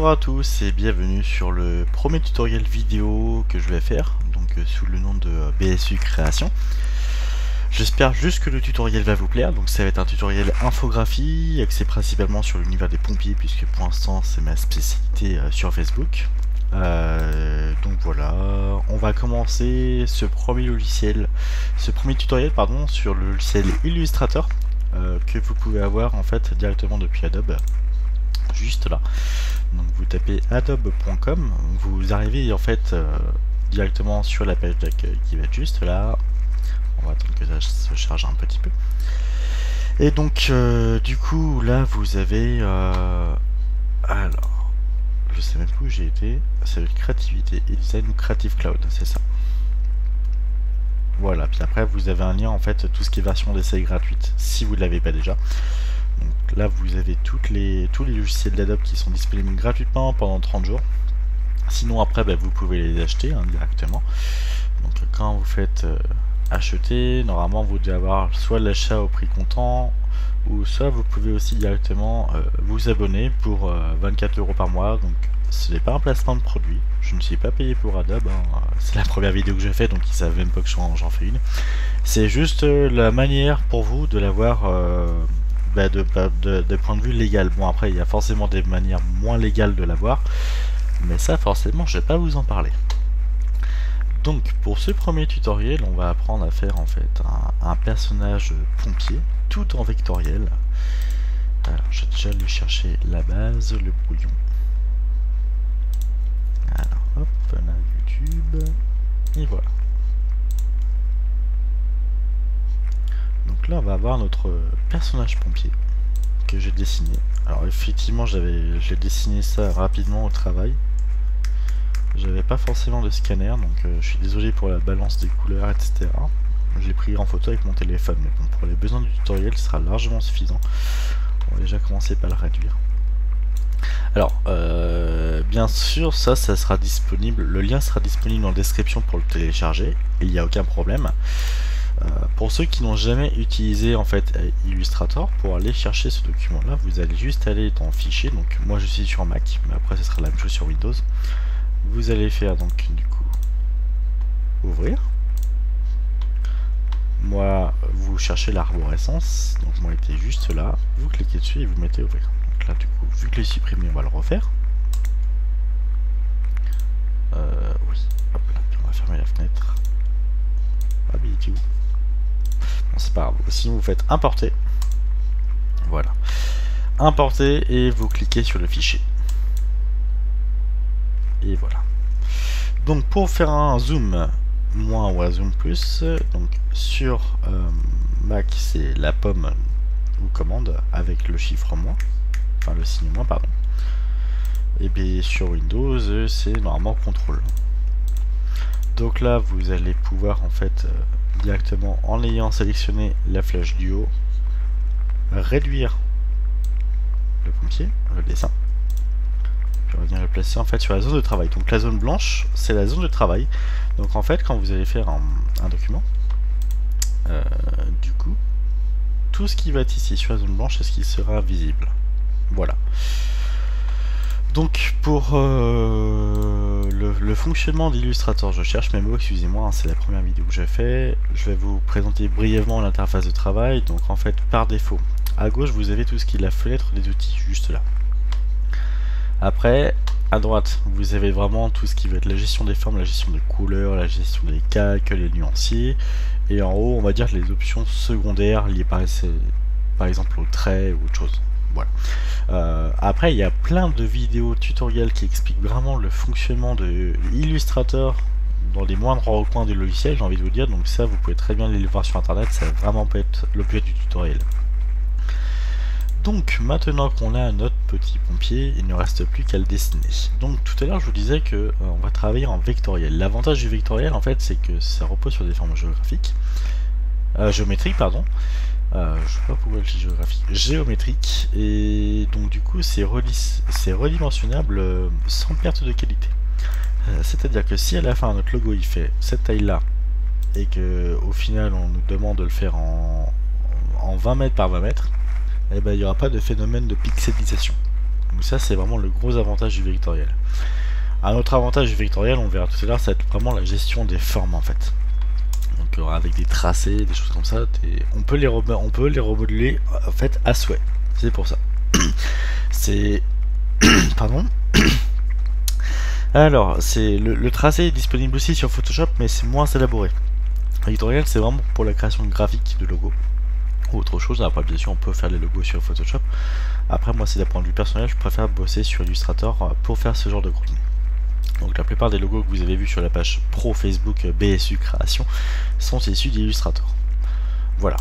Bonjour à tous et bienvenue sur le premier tutoriel vidéo que je vais faire, donc sous le nom de BSU Création. J'espère juste que le tutoriel va vous plaire, donc ça va être un tutoriel infographie axé principalement sur l'univers des pompiers puisque pour l'instant c'est ma spécialité sur Facebook. Donc voilà, on va commencer ce premier tutoriel sur le logiciel Illustrator que vous pouvez avoir en fait directement depuis Adobe. Juste là, donc vous tapez adobe.com, vous arrivez en fait directement sur la page d'accueil qui va être juste là. On va attendre que ça se charge un petit peu. Et donc du coup là vous avez alors je sais même plus où j'ai été, ça va être créativité et design ou Creative Cloud, c'est ça. Voilà, puis après vous avez un lien en fait, tout ce qui est version d'essai gratuite si vous ne l'avez pas déjà. Donc là vous avez tous les logiciels d'Adobe qui sont disponibles gratuitement pendant 30 jours. Sinon après vous pouvez les acheter directement. Donc quand vous faites acheter, normalement vous devez avoir soit l'achat au prix comptant, ou soit vous pouvez aussi directement vous abonner pour 24 € par mois. Donc ce n'est pas un placement de produit, je ne suis pas payé pour Adobe, hein. C'est la première vidéo que je fais donc ils savent même pas que j'en fais une. C'est juste la manière pour vous de l'avoir de point de vue légal. Bon après il y a forcément des manières moins légales de l'avoir, mais ça forcément je vais pas vous en parler. Donc pour ce premier tutoriel on va apprendre à faire en fait un personnage pompier tout en vectoriel. Alors j'ai déjà allé chercher la base, le brouillon. Alors hop, on a YouTube et voilà. Donc là on va avoir notre personnage pompier que j'ai dessiné. Alors effectivement j'ai dessiné ça rapidement au travail. J'avais pas forcément de scanner, donc je suis désolé pour la balance des couleurs, etc. Je l'ai pris en photo avec mon téléphone, mais bon, pour les besoins du tutoriel, ce sera largement suffisant. On va déjà commencer par le réduire. Alors, bien sûr, ça sera disponible, le lien sera disponible en description pour le télécharger, et il n'y a aucun problème. Pour ceux qui n'ont jamais utilisé en fait Illustrator, pour aller chercher ce document là, vous allez juste aller dans Fichier. Donc moi je suis sur Mac, mais après ce sera la même chose sur Windows. Vous allez faire donc du coup ouvrir. Moi vous cherchez l'arborescence, donc moi il était juste là, vous cliquez dessus et vous mettez ouvrir. Donc là du coup vu que je l'ai supprimé on va le refaire. Oui, hop là, puis on va fermer la fenêtre. Ah mais il était où? Bon c'est pas grave, sinon vous faites importer. Voilà. Importer et vous cliquez sur le fichier. Et voilà. Donc pour faire un zoom moins ou un zoom plus, donc sur Mac c'est la pomme ou commande avec le chiffre moins, enfin le signe moins pardon. Et bien sur Windows c'est normalement contrôle. Donc là vous allez pouvoir en fait directement en ayant sélectionné la flèche du haut réduire le pompier, le dessin. On va venir le placer en fait sur la zone de travail. Donc la zone blanche c'est la zone de travail. Donc en fait quand vous allez faire un document, du coup tout ce qui va être ici sur la zone blanche c'est ce qui sera visible. Voilà. Donc pour le fonctionnement d'Illustrator, je cherche mes mots, excusez-moi, hein, c'est la première vidéo que j'ai fait. Je vais vous présenter brièvement l'interface de travail. Donc en fait par défaut, à gauche vous avez tout ce qui est la fenêtre des outils, juste là. Après, à droite, vous avez vraiment tout ce qui va être la gestion des formes, la gestion des couleurs, la gestion des calques, les nuanciers. Et en haut, on va dire les options secondaires liées par exemple au trait ou autre chose. Voilà. Après, il y a plein de vidéos tutoriels qui expliquent vraiment le fonctionnement de Illustrator dans les moindres recoins du logiciel, j'ai envie de vous dire. Donc ça, vous pouvez très bien aller le voir sur internet, ça va vraiment pas être l'objet du tutoriel. Donc maintenant qu'on a notre petit pompier, il ne reste plus qu'à le dessiner. Donc tout à l'heure je vous disais que on va travailler en vectoriel. L'avantage du vectoriel en fait c'est que ça repose sur des formes géométriques pardon. Je sais pas pourquoi je dis géométrique, et donc du coup c'est redimensionnable sans perte de qualité. C'est à dire que si à la fin notre logo il fait cette taille là et que au final on nous demande de le faire en 20 mètres par 20 mètres, eh ben, il n'y aura pas de phénomène de pixelisation. Donc ça c'est vraiment le gros avantage du vectoriel. Un autre avantage du vectoriel, on verra tout à l'heure, ça va être vraiment la gestion des formes en fait. Donc avec des tracés, des choses comme ça, on peut les remodeler en fait à souhait. C'est pour ça. C'est pardon. Alors, le tracé est disponible aussi sur Photoshop, mais c'est moins élaboré. Vectoriel, c'est vraiment pour la création de graphiques, de logos ou autre chose. Après, bien sûr, on peut faire les logos sur Photoshop. Après, moi, c'est d'un point de vue personnel, je préfère bosser sur Illustrator pour faire ce genre de contenu. Donc, la plupart des logos que vous avez vus sur la page pro Facebook BSU Création sont issus d'Illustrator. Voilà.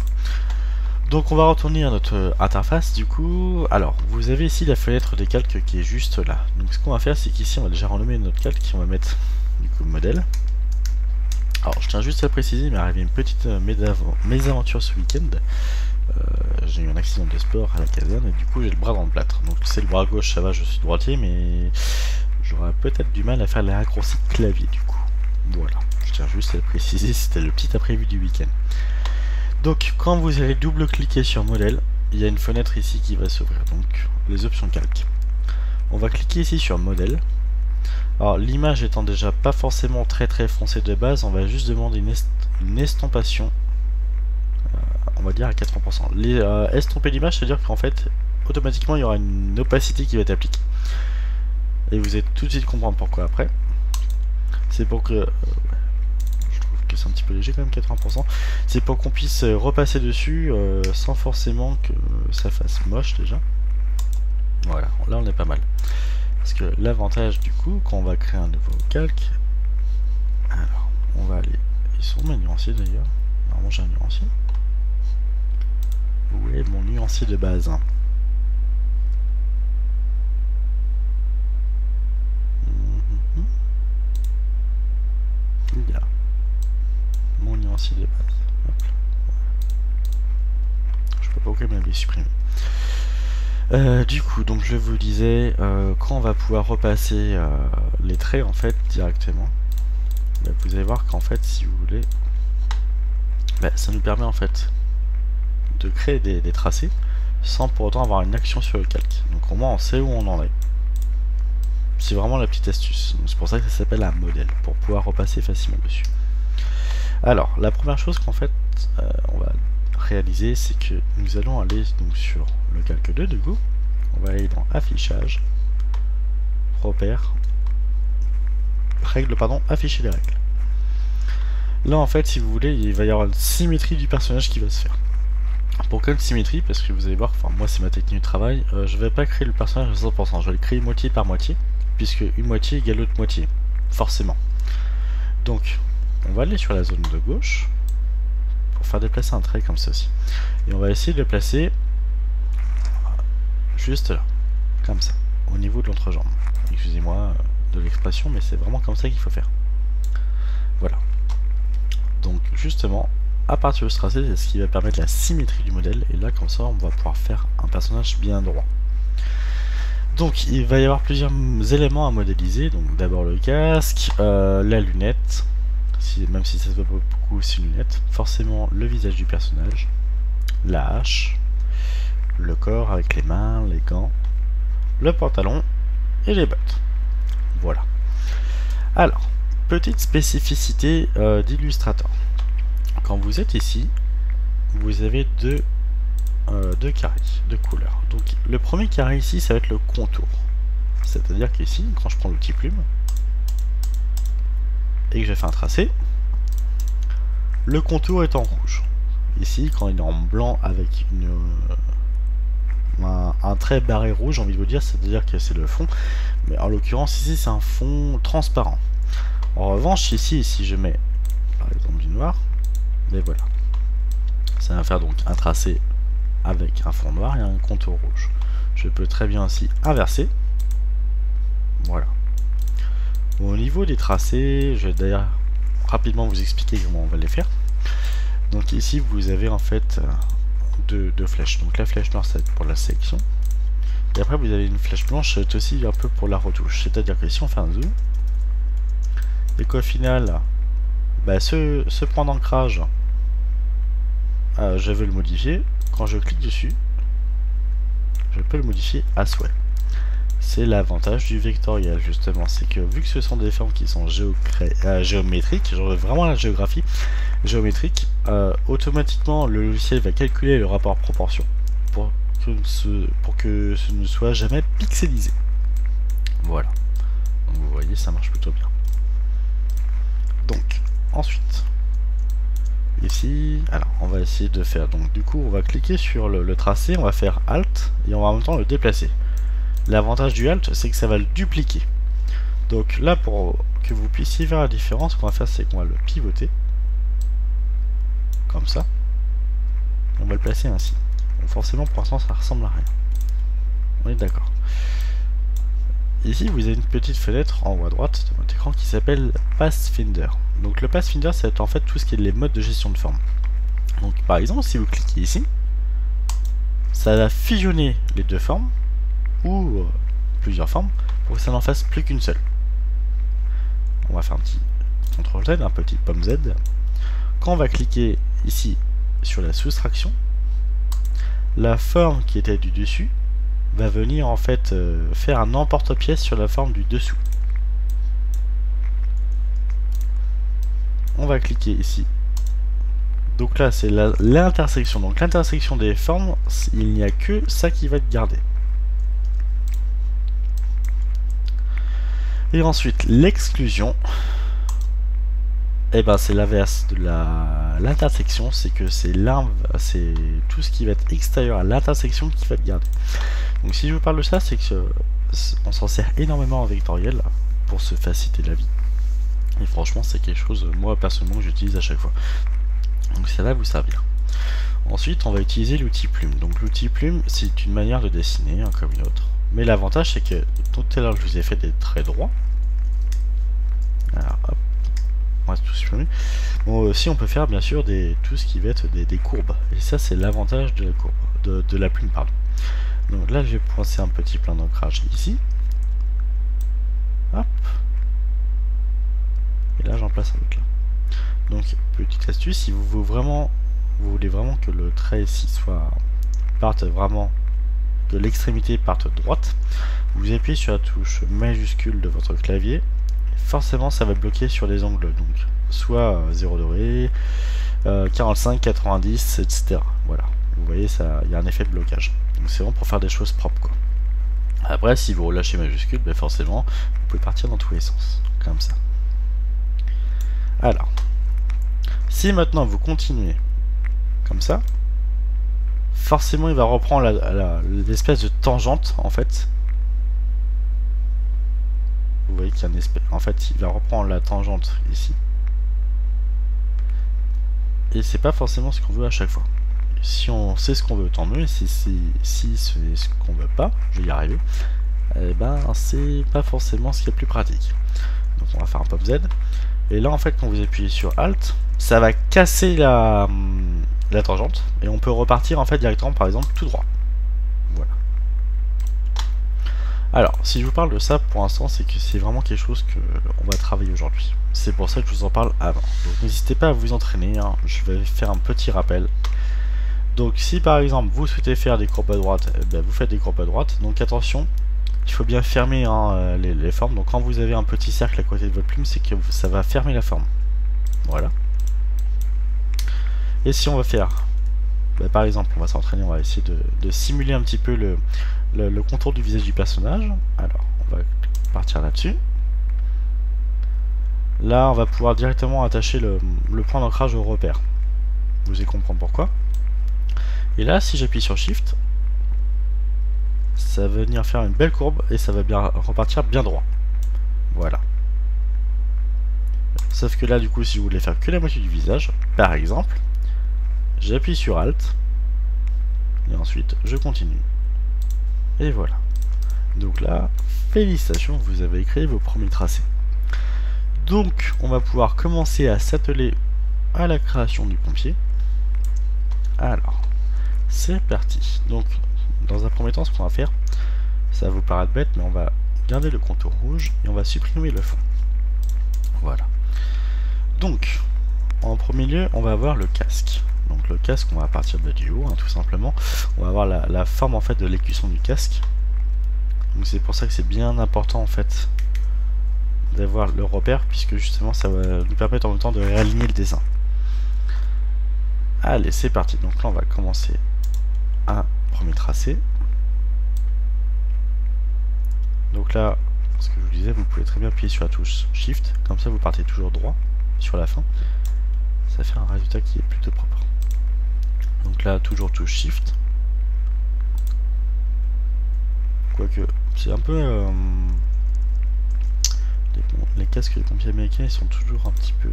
Donc on va retourner à notre interface du coup. Alors vous avez ici la fenêtre des calques qui est juste là. Donc ce qu'on va faire c'est qu'ici on va déjà renommer notre calque et on va mettre du coup modèle. Alors je tiens juste à préciser, il m'est arrivé une petite mésaventure ce week-end. J'ai eu un accident de sport à la caserne et du coup j'ai le bras dans le plâtre. Donc c'est le bras gauche, ça va, je suis droitier, mais j'aurais peut-être du mal à faire les raccourcis de clavier du coup. Voilà, je tiens juste à préciser, c'était le petit imprévu du week-end. Donc quand vous allez double-cliquer sur modèle, il y a une fenêtre ici qui va s'ouvrir, donc les options calque. On va cliquer ici sur modèle. Alors l'image étant déjà pas forcément très foncée de base, on va juste demander une estampation, on va dire à 80%. Estomper l'image, c'est-à-dire qu'en fait, automatiquement il y aura une opacité qui va être appliquée. Et vous allez tout de suite comprendre pourquoi après. C'est pour que... que c'est un petit peu léger quand même, 80%. C'est pour qu'on puisse repasser dessus sans forcément que ça fasse moche déjà. Voilà, là on est pas mal. Parce que l'avantage du coup, quand on va créer un nouveau calque, alors on va aller... Ils sont mes nuanciers d'ailleurs. Normalement j'ai un nuancier. Où est mon nuancier de base? Il y a mon nuancier de base. Hop. Je sais pas pourquoi il m'avait supprimé. Du coup, donc je vous disais, quand on va pouvoir repasser les traits en fait directement, bah, vous allez voir qu'en fait, si vous voulez, bah, ça nous permet en fait de créer des tracés sans pour autant avoir une action sur le calque. Donc au moins on sait où on en est. C'est vraiment la petite astuce. C'est pour ça que ça s'appelle un modèle, pour pouvoir repasser facilement dessus. Alors, la première chose qu'en fait on va réaliser, c'est que nous allons aller donc sur le calque 2 du coup. On va aller dans affichage, repères, règles, pardon, afficher les règles. Là en fait, si vous voulez, il va y avoir une symétrie du personnage qui va se faire. Pour quelle symétrie? Parce que vous allez voir, enfin moi c'est ma technique de travail, je vais pas créer le personnage à 100%, je vais le créer moitié par moitié, puisque une moitié égale l'autre moitié, forcément. Donc, on va aller sur la zone de gauche, pour faire déplacer un trait comme ceci. Et on va essayer de le placer juste là, comme ça, au niveau de l'entrejambe. Excusez-moi de l'expression, mais c'est vraiment comme ça qu'il faut faire. Voilà. Donc justement, à partir de ce tracé, c'est ce qui va permettre la symétrie du modèle, et là comme ça on va pouvoir faire un personnage bien droit. Donc il va y avoir plusieurs éléments à modéliser, donc d'abord le casque, la lunette, même si ça se voit pas beaucoup, c'est une lunette, forcément le visage du personnage, la hache, le corps avec les mains, les gants, le pantalon et les bottes. Voilà. Alors, petite spécificité d'Illustrator. Quand vous êtes ici, vous avez deux carrés, deux couleurs. Donc le premier carré ici, ça va être le contour. C'est-à-dire qu'ici, quand je prends l'outil plume et que je fais un tracé, le contour est en rouge. Ici, quand il est en blanc avec un trait barré rouge, j'ai envie de vous dire, c'est-à-dire que c'est le fond. Mais en l'occurrence, ici, c'est un fond transparent. En revanche, ici, si je mets par exemple du noir, et voilà, ça va faire donc un tracé avec un fond noir et un contour rouge. Je peux très bien aussi inverser. Voilà. Bon, au niveau des tracés, je vais d'ailleurs rapidement vous expliquer comment on va les faire. Donc ici vous avez en fait deux flèches. Donc la flèche noire c'est pour la sélection. Et après vous avez une flèche blanche, c'est aussi un peu pour la retouche. C'est-à-dire que si on fait un zoom, et qu'au final, bah, ce point d'ancrage, je veux le modifier. Quand je clique dessus, je peux le modifier à souhait. c'est l'avantage du vectoriel justement, c'est que vu que ce sont des formes qui sont géométriques, genre vraiment la géographie géométrique, automatiquement le logiciel va calculer le rapport proportion pour que ce ne soit jamais pixelisé. Voilà, donc vous voyez, ça marche plutôt bien. Donc ensuite ici, alors on va essayer de faire, donc du coup on va cliquer sur le tracé, on va faire Alt et on va en même temps le déplacer. L'avantage du Alt, c'est que ça va le dupliquer. Donc là, pour que vous puissiez voir la différence, ce qu'on va faire, c'est qu'on va le pivoter comme ça. On va le placer ainsi. Donc forcément, pour l'instant, ça ressemble à rien. On est d'accord. Ici, vous avez une petite fenêtre en haut à droite de votre écran qui s'appelle Pathfinder. Donc le Pathfinder, c'est en fait tout ce qui est les modes de gestion de forme. Donc par exemple, si vous cliquez ici, ça va fusionner les deux formes ou plusieurs formes pour que ça n'en fasse plus qu'une seule. On va faire un petit CTRL Z, un petit pomme Z. Quand on va cliquer ici sur la soustraction, la forme qui était du dessus va venir en fait faire un emporte-pièce sur la forme du dessous. On va cliquer ici. Donc là c'est l'intersection. Donc l'intersection des formes, il n'y a que ça qui va être gardé. Et ensuite l'exclusion, et ben c'est l'inverse de l'intersection, c'est que c'est tout ce qui va être extérieur à l'intersection qui va être gardé. Donc si je vous parle de ça, c'est que on s'en sert énormément en vectoriel pour se faciliter la vie. Et franchement c'est quelque chose, moi personnellement, que j'utilise à chaque fois. Donc ça va vous servir. Ensuite on va utiliser l'outil plume. Donc l'outil plume, c'est une manière de dessiner hein, comme une autre. Mais l'avantage c'est que tout à l'heure je vous ai fait des traits droits. Alors hop, on va tout supprimer. Bon, aussi on peut faire bien sûr tout ce qui va être des courbes. Et ça c'est l'avantage de la courbe, de la plume pardon. Donc là je vais penser un petit plan d'ancrage ici. Hop. Et là j'en place un autre là. Donc petite astuce, si vous voulez vraiment que le trait ici parte vraiment, que l'extrémité parte droite, vous appuyez sur la touche majuscule de votre clavier, et forcément ça va bloquer sur les angles, donc soit 0 degré, 45, 90, etc. Voilà, vous voyez, il y a un effet de blocage. Donc c'est vraiment pour faire des choses propres quoi. Après si vous relâchez majuscule, ben forcément vous pouvez partir dans tous les sens, comme ça. Alors, si maintenant vous continuez comme ça, forcément il va reprendre l'espèce de tangente en fait. Vous voyez qu'il y a une espèce, en fait il va reprendre la tangente ici. Et c'est pas forcément ce qu'on veut à chaque fois. Si on sait ce qu'on veut, tant mieux. Si c'est ce qu'on veut pas, je vais y arriver, et ben c'est pas forcément ce qui est plus pratique. Donc on va faire un pop Z. Et là en fait quand vous appuyez sur Alt, ça va casser la tangente et on peut repartir en fait directement par exemple tout droit. Voilà. Alors si je vous parle de ça pour l'instant, c'est que c'est vraiment quelque chose que on va travailler aujourd'hui. C'est pour ça que je vous en parle avant. Donc n'hésitez pas à vous entraîner, hein. Je vais faire un petit rappel. Donc si par exemple vous souhaitez faire des courbes à droite, ben, vous faites des courbes à droite. Donc attention, il faut bien fermer hein, les formes. Donc quand vous avez un petit cercle à côté de votre plume, c'est que ça va fermer la forme. Voilà. Et si on va faire, bah, par exemple, on va s'entraîner, on va essayer de simuler un petit peu le contour du visage du personnage. Alors, on va partir là-dessus. Là, on va pouvoir directement attacher le point d'ancrage au repère. Vous allez comprendre pourquoi. Et là, si j'appuie sur Shift, ça va venir faire une belle courbe et ça va bien repartir bien droit. Voilà. Sauf que là, du coup, si vous voulez faire que la moitié du visage, par exemple, j'appuie sur Alt et ensuite je continue. Et voilà. Donc là, félicitations, vous avez créé vos premiers tracés. Donc, on va pouvoir commencer à s'atteler à la création du pompier. Alors, c'est parti. Donc, dans un premier temps, ce qu'on va faire, ça va vous paraître bête, mais on va garder le contour rouge et on va supprimer le fond. Voilà. Donc, en premier lieu, on va avoir le casque. Donc le casque, on va partir de du haut, hein, tout simplement. On va avoir la forme en fait de l'écusson du casque. Donc c'est pour ça que c'est bien important en fait d'avoir le repère, puisque justement ça va nous permettre en même temps de réaligner le dessin. Allez, c'est parti. Donc là on va commencer un premier tracé. Donc là, ce que je vous disais, vous pouvez très bien appuyer sur la touche Shift, comme ça vous partez toujours droit sur la fin. Ça fait un résultat qui est plutôt propre. Donc là, toujours touche Shift. Quoique, c'est un peu... les casques des pompiers américains, ils sont toujours un petit peu...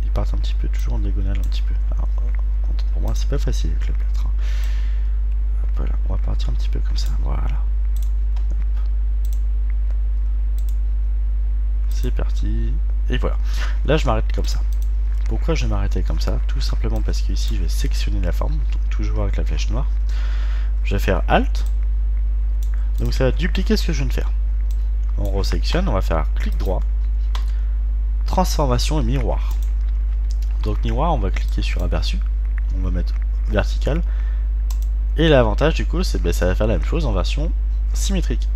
Ils partent un petit peu, toujours en diagonale un petit peu. Alors, pour moi, c'est pas facile avec le plâtre. Voilà, on va partir un petit peu comme ça, voilà. C'est parti. Et voilà. Là, je m'arrête comme ça. Pourquoi je vais m'arrêter comme ça? Tout simplement parce qu'ici, je vais sectionner la forme. Donc, toujours avec la flèche noire. Je vais faire Alt. Donc, ça va dupliquer ce que je viens de faire. On resectionne. On va faire clic droit. Transformation et miroir. Donc, miroir, on va cliquer sur aperçu. On va mettre vertical. Et l'avantage, du coup, c'est que ça va faire la même chose en version symétrique.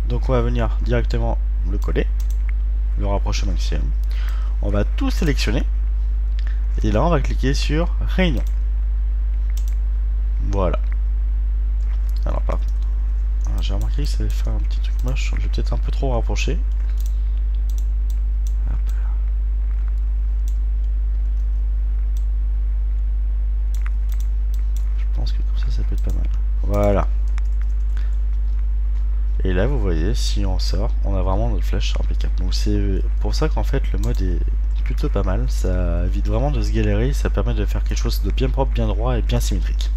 Donc on va venir directement le coller, le rapprocher au maximum. On va tout sélectionner. Et là on va cliquer sur Réunion. Voilà. Alors par contre, j'ai remarqué que ça allait faire un petit truc moche. Je vais peut-être un peu trop rapprocher. Hop. Je pense que comme ça peut être pas mal. Voilà. Et là, vous voyez, si on sort, on a vraiment notre flèche impeccable. Donc c'est pour ça qu'en fait, le mode est plutôt pas mal. Ça évite vraiment de se galérer. Ça permet de faire quelque chose de bien propre, bien droit et bien symétrique.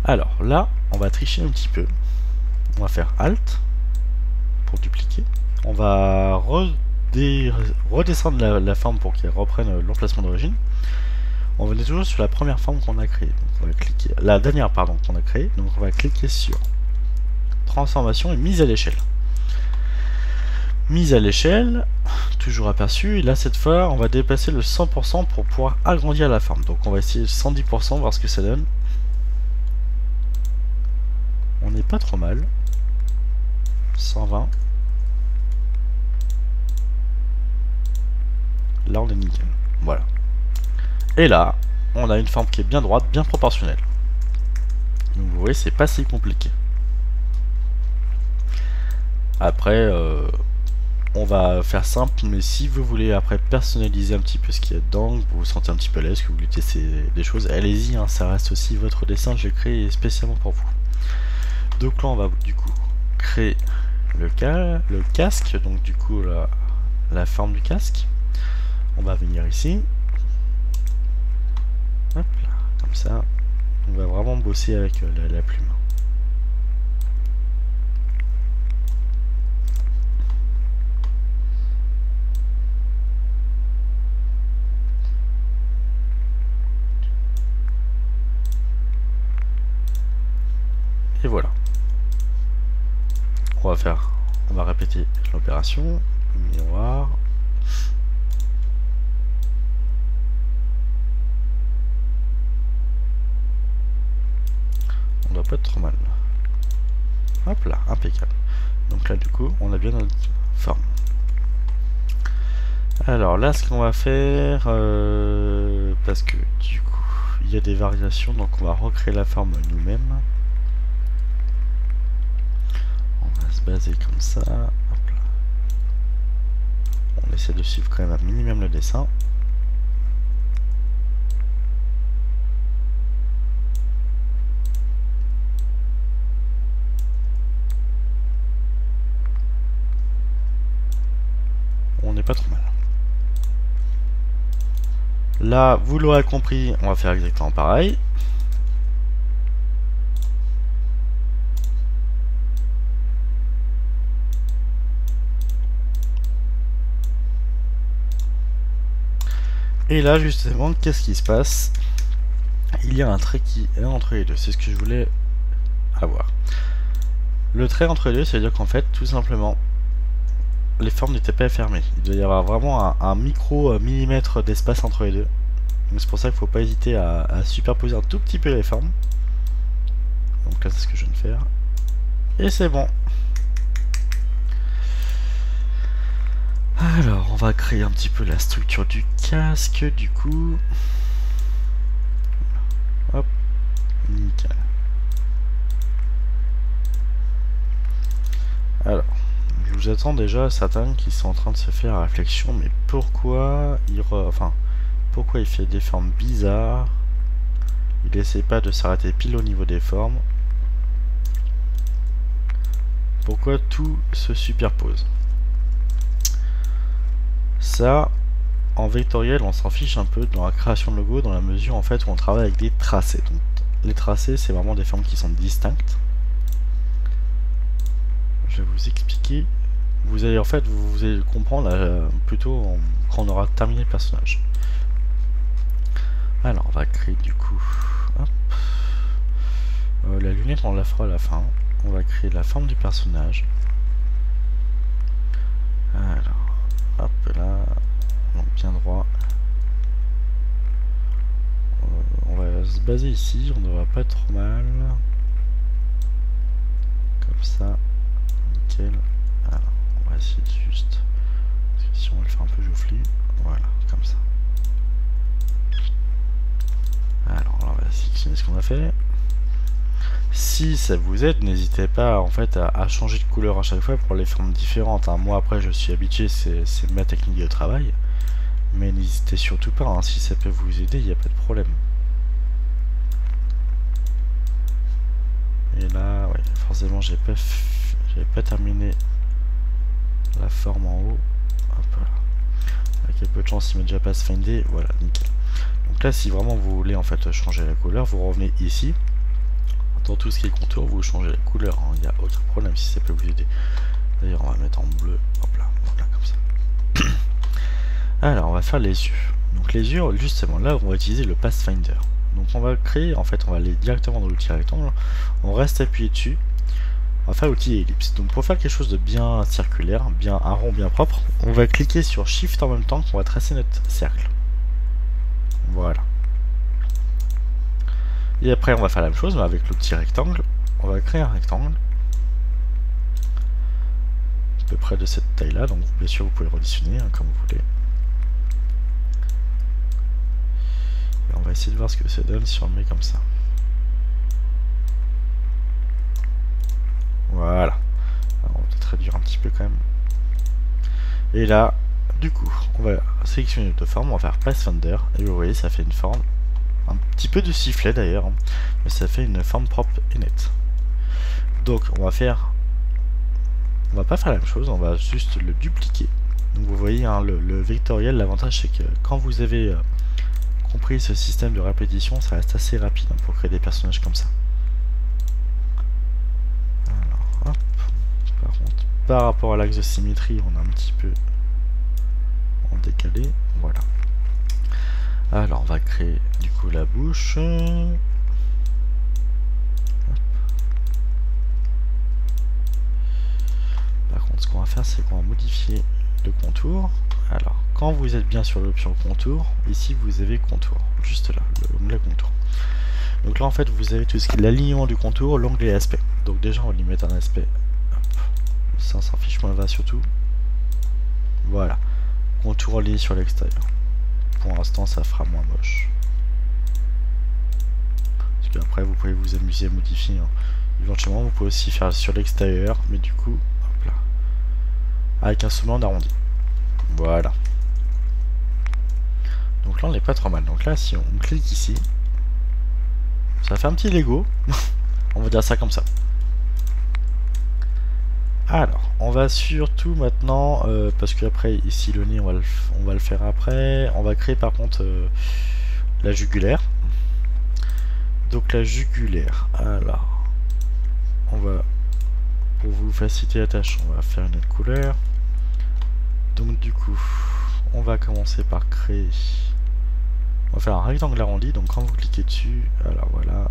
Alors là, on va tricher un petit peu. On va faire Alt pour dupliquer. On va redescendre la forme pour qu'elle reprenne l'emplacement d'origine. On va aller toujours sur la première forme qu'on a créée. Donc on va cliquer, la dernière pardon qu'on a créée. Donc on va cliquer sur transformation et mise à l'échelle. Mise à l'échelle, toujours aperçu. Et là cette fois on va dépasser le 100% pour pouvoir agrandir la forme. Donc on va essayer 110%, voir ce que ça donne. On n'est pas trop mal. 120. Là on est nickel. Voilà. Et là, on a une forme qui est bien droite, bien proportionnelle. Donc vous voyez, c'est pas si compliqué. Après, on va faire simple, mais si vous voulez après personnaliser un petit peu ce qu'il y a dedans, vous vous sentez un petit peu à l'aise, que vous voulez tester des choses, allez-y, hein, ça reste aussi votre dessin, je l'ai créé spécialement pour vous. Donc là, on va du coup créer le casque, donc du coup la forme du casque. On va venir ici. Hop là, comme ça. On va vraiment bosser avec la plume. Et voilà. On va répéter l'opération. Miroir. On doit pas être trop mal. Hop là, impeccable. Donc là du coup, on a bien notre forme. Alors là, ce qu'on va faire, parce que du coup, il y a des variations, donc on va recréer la forme nous-mêmes. On va se baser comme ça. Hop là. On essaie de suivre quand même un minimum le dessin. On n'est pas trop mal. Là, vous l'aurez compris, on va faire exactement pareil. Et là, justement, qu'est-ce qui se passe? Il y a un trait qui est entre les deux. C'est ce que je voulais avoir. Le trait entre les deux, ça veut dire qu'en fait, tout simplement, les formes n'étaient pas fermées. Il doit y avoir vraiment un micro millimètre d'espace entre les deux. Donc c'est pour ça qu'il ne faut pas hésiter à superposer un tout petit peu les formes. Donc là c'est ce que je viens de faire. Et c'est bon. Alors on va créer un petit peu la structure du casque du coup. Hop, nickel. Alors, je vous attends déjà certains qui sont en train de se faire la réflexion, mais pourquoi pourquoi il fait des formes bizarres? Il essaie pas de s'arrêter pile au niveau des formes. Pourquoi tout se superpose? Ça, en vectoriel, on s'en fiche un peu dans la création de logo, dans la mesure en fait où on travaille avec des tracés. Donc, les tracés, c'est vraiment des formes qui sont distinctes. Je vais vous expliquer. Vous allez en fait, vous allez comprendre plutôt quand on aura terminé le personnage. Alors, on va créer du coup. Hop. La lunette, on la fera à la fin. On va créer la forme du personnage. Alors, hop là. Donc bien droit. On va se baser ici, on ne devrait pas être trop mal. Comme ça. Nickel. Alors, on va essayer de juste. Parce que si on va le faire un peu joufflu. Voilà, comme ça. Alors, on va sélectionner ce qu'on a fait. Si ça vous aide, n'hésitez pas en fait à changer de couleur à chaque fois pour les formes différentes. Hein. Moi après je suis habitué, c'est ma technique de travail. Mais n'hésitez surtout pas, hein. Si ça peut vous aider, il n'y a pas de problème. Et là, ouais, forcément j'ai pas terminé la forme en haut. Hop là. Avec un peu de chance, il m'a déjà pas se findé. Voilà, nickel. Donc là, si vraiment vous voulez en fait changer la couleur, vous revenez ici. Dans tout ce qui est contour, vous changez la couleur, il n'y a aucun problème si ça peut vous aider. D'ailleurs, on va mettre en bleu, hop là, voilà, comme ça. Alors, on va faire les yeux. Donc les yeux, justement, là, on va utiliser le Pathfinder. Donc on va créer, en fait, on va aller directement dans l'outil rectangle. On reste appuyé dessus. On va faire l'outil ellipse. Donc pour faire quelque chose de bien circulaire, bien un rond bien propre, on va cliquer sur Shift en même temps qu'on va tracer notre cercle. Voilà. Et après on va faire la même chose mais avec le petit rectangle. On va créer un rectangle à peu près de cette taille là, donc bien sûr vous pouvez redimensionner hein, comme vous voulez. Et on va essayer de voir ce que ça donne si on le met comme ça. Voilà. Alors, on va peut-être réduire un petit peu quand même. Et là, du coup, on va sélectionner notre forme, on va faire Pathfinder et vous voyez ça fait une forme. Un petit peu de sifflet d'ailleurs, hein, mais ça fait une forme propre et nette. Donc on va pas faire la même chose, on va juste le dupliquer. Donc vous voyez hein, le vectoriel, l'avantage c'est que quand vous avez compris ce système de répétition, ça reste assez rapide hein, pour créer des personnages comme ça. Alors hop, par contre, par rapport à l'axe de symétrie, on a un petit peu en décalé, voilà. Alors on va créer du coup la bouche. Par contre ce qu'on va faire c'est qu'on va modifier le contour. Alors quand vous êtes bien sur l'option contour, ici vous avez contour, juste là, l'onglet contour. Donc là en fait vous avez tout ce qui est l'alignement du contour, l'onglet aspect. Donc déjà on va lui mettre un aspect. Hop. Ça s'en fiche moins va surtout. Voilà. Contour lié sur l'extérieur. Pour l'instant ça fera moins moche. Parce qu'après vous pouvez vous amuser à modifier. Hein. Éventuellement vous pouvez aussi faire sur l'extérieur, mais du coup, hop là. Avec un semblant d'arrondi. Voilà. Donc là on n'est pas trop mal. Donc là si on clique ici, ça fait un petit Lego. On va dire ça comme ça. Alors, on va surtout maintenant, parce qu'après ici le nez on va le faire après, on va créer par contre la jugulaire. Donc la jugulaire, alors, on va, pour vous faciliter la tâche, on va faire une autre couleur. Donc du coup, on va commencer par créer, on va faire un rectangle arrondi, donc quand vous cliquez dessus, alors voilà.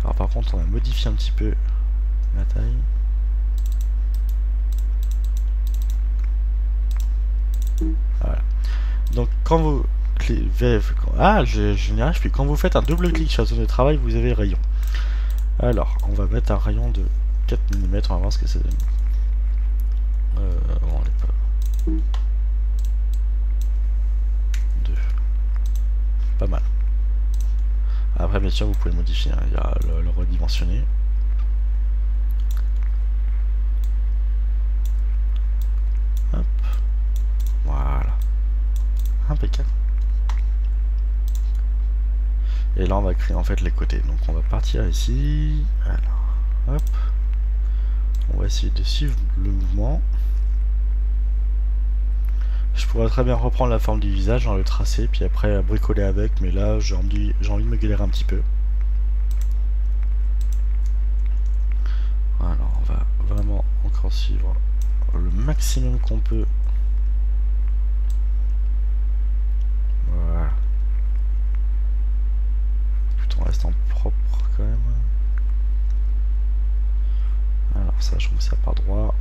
Alors par contre on va modifier un petit peu la taille. Voilà. Donc quand vous je n'y arrive plus. Quand vous faites un double clic sur la zone de travail, vous avez rayon. Alors, on va mettre un rayon de 4 mm, on va voir ce que ça donne. On n'est pas... 2. Pas mal. Après, bien sûr, vous pouvez modifier, hein. Il y a le redimensionner. Hop. Voilà. Impeccable. Et là, on va créer en fait les côtés. Donc, on va partir ici. Alors, hop. On va essayer de suivre le mouvement. Je pourrais très bien reprendre la forme du visage, le tracer, puis après bricoler avec, mais là j'ai envie de me galérer un petit peu. Alors on va vraiment encore suivre le maximum qu'on peut. Voilà. Tout en restant propre quand même. Alors ça, je trouve ça par droit.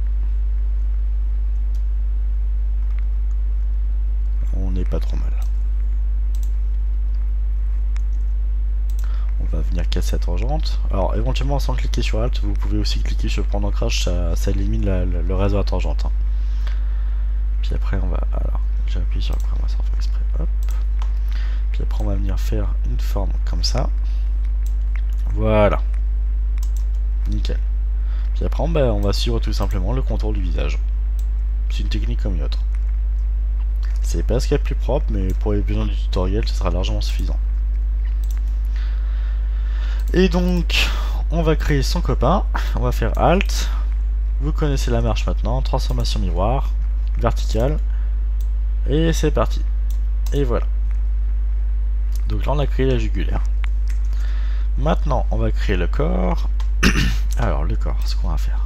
On n'est pas trop mal. On va venir casser la tangente. Alors éventuellement sans cliquer sur Alt, vous pouvez aussi cliquer sur Point d'ancrage, ça élimine le reste de la tangente. Hein. Puis après on va... Alors j'ai appuyé sur le point, on va s'en faire exprès. Hop. Puis après on va venir faire une forme comme ça. Voilà. Nickel. Puis après on va suivre tout simplement le contour du visage. C'est une technique comme une autre. C'est pas ce qu'il y a de plus propre, mais pour les besoins du tutoriel, ce sera largement suffisant. Et donc, on va créer son copain. On va faire Alt. Vous connaissez la marche maintenant. Transformation miroir, verticale. Et c'est parti. Et voilà. Donc là, on a créé la jugulaire. Maintenant, on va créer le corps. Alors, le corps, ce qu'on va faire.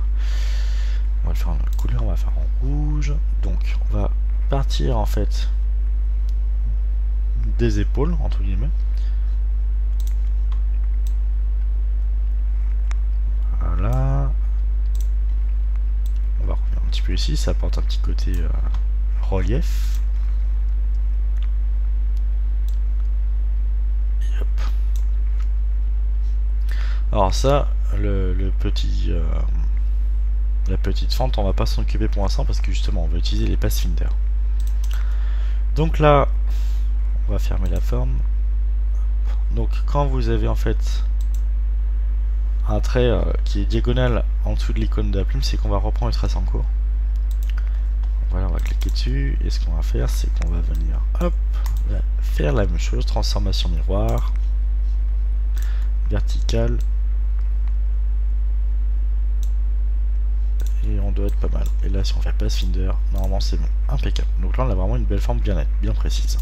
On va le faire en couleur, on va faire en rouge. Donc, on va partir en fait des épaules entre guillemets. Voilà. On va revenir un petit peu ici, ça apporte un petit côté relief. Et hop. Alors ça, le petit la petite fente, on va pas s'en occuper pour l'instant parce que justement on va utiliser les Pathfinder. Donc là, on va fermer la forme. Donc quand vous avez en fait un trait qui est diagonal en dessous de l'icône de la plume, c'est qu'on va reprendre le trace en cours. Voilà, on va cliquer dessus et ce qu'on va faire, c'est qu'on va venir hop, faire la même chose, transformation miroir, verticale, et on doit être pas mal. Et là, si on fait Pathfinder, normalement c'est bon, impeccable. Donc là, on a vraiment une belle forme bien nette, bien précise.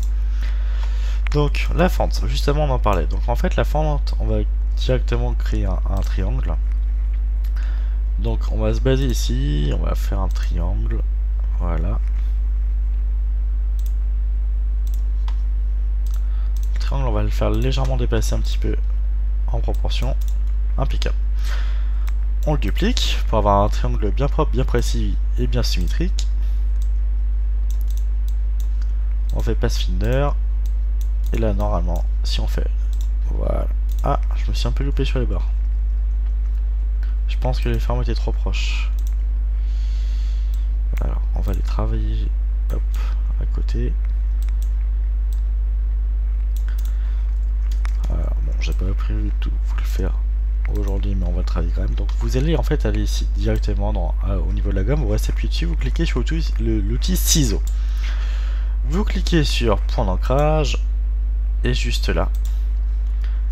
Donc la fente, justement, on en parlait. Donc en fait, la fente, on va directement créer un triangle. Donc on va se baser ici, on va faire un triangle, voilà. Le triangle, on va le faire légèrement dépasser un petit peu en proportion, impeccable. On le duplique pour avoir un triangle bien propre, bien précis et bien symétrique. On fait Pathfinder. Et là, normalement, si on fait... Voilà. Ah, je me suis un peu loupé sur les bords. Je pense que les formes étaient trop proches. Alors, on va les travailler, hop, à côté. Alors, bon, j'ai pas prévu de tout vous le faire aujourd'hui, mais on va le travailler quand même. Donc, vous allez en fait aller ici directement au niveau de la gomme, vous restez appuyé dessus, vous cliquez sur l'outil ciseau. Vous cliquez sur point d'ancrage, et juste là.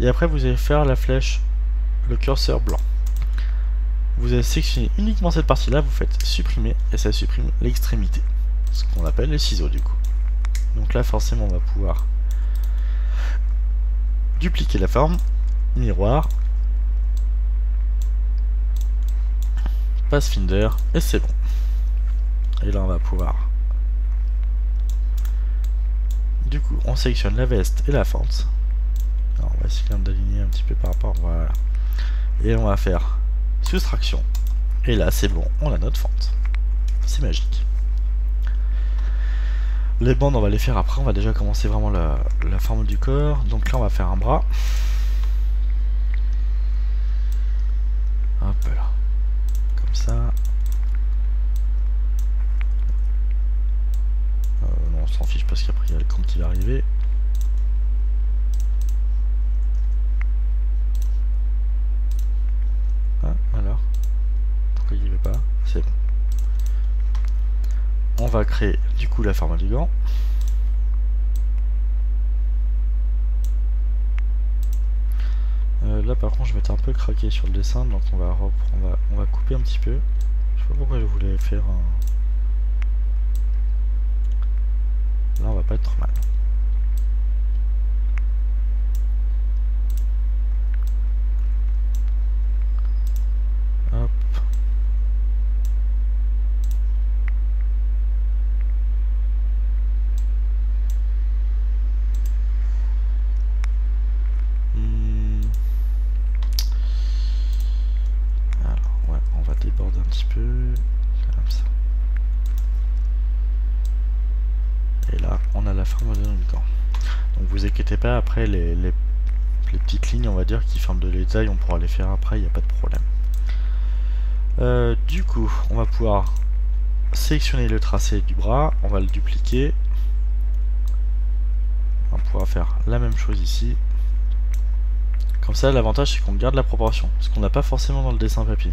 Et après, vous allez faire la flèche, le curseur blanc. Vous allez sélectionner uniquement cette partie-là, vous faites supprimer, et ça supprime l'extrémité. Ce qu'on appelle les ciseaux du coup. Donc là, forcément, on va pouvoir dupliquer la forme, miroir, Pathfinder, et c'est bon. Et là, on va pouvoir... Du coup, on sélectionne la veste et la fente. Alors, on va essayer d'aligner un petit peu par rapport, voilà. Et on va faire soustraction. Et là, c'est bon, on a notre fente. C'est magique. Les bandes on va les faire après, on va déjà commencer vraiment la forme du corps. Donc là on va faire un bras. Hop là. Comme ça. Non on s'en fiche parce qu'après il y a le compte qui va arriver. Ah alors. Pourquoi il y va pas? C'est bon. On va créer du coup la forme du gant. Là par contre je m'étais un peu craqué sur le dessin, donc on va couper un petit peu. Je sais pas pourquoi je voulais faire un... Là on va pas être trop mal. Hop. Déborder un petit peu comme ça, et là on a la forme de notre gant. Donc vous inquiétez pas, après les petites lignes on va dire qui forment de détail, on pourra les faire après, il n'y a pas de problème. Du coup on va pouvoir sélectionner le tracé du bras, on va le dupliquer, on pourra faire la même chose ici. Comme ça l'avantage c'est qu'on garde la proportion, ce qu'on n'a pas forcément dans le dessin papier.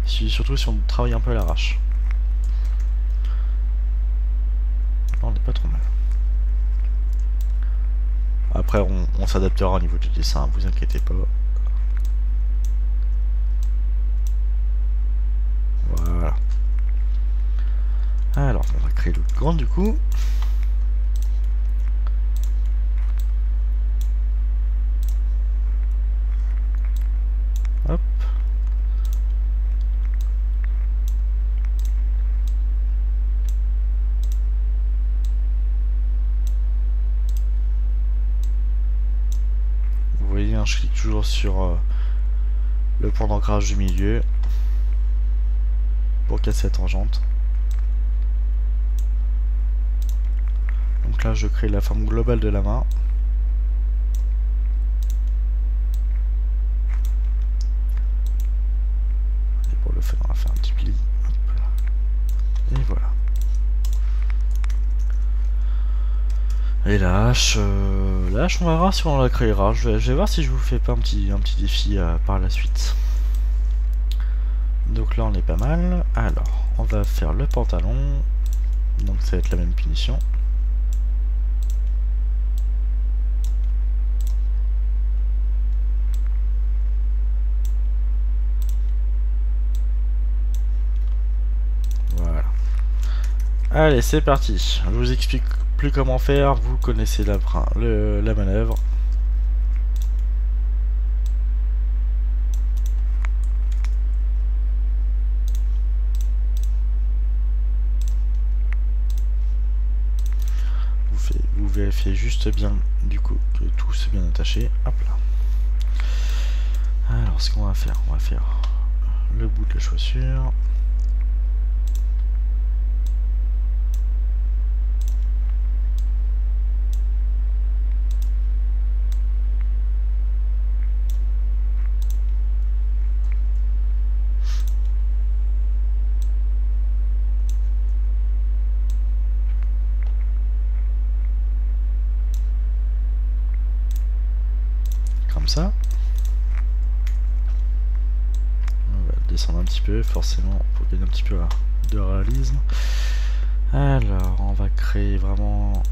Surtout si on travaille un peu à l'arrache. On n'est pas trop mal. Après on s'adaptera au niveau du dessin, vous inquiétez pas. Voilà. Alors on va créer le gant du coup. Hop. Vous voyez, je clique toujours sur le point d'ancrage du milieu pour casser la tangente. Donc là je crée la forme globale de la main. Et pour le faire on va faire un petit pli. Hop là. Et voilà. Et la hache, on verra si on la créera. Je vais voir si je vous fais pas un petit défi par la suite. Donc là on est pas mal. Alors on va faire le pantalon. Donc ça va être la même punition. Voilà. Allez c'est parti. Je vous explique plus comment faire, vous connaissez la manœuvre. Vous vérifiez juste bien du coup que tout c'est bien attaché. Hop là. Alors ce qu'on va faire, le bout de la chaussure. Ça. On va descendre un petit peu, forcément, pour gagner un petit peu de réalisme. Alors, on va créer vraiment...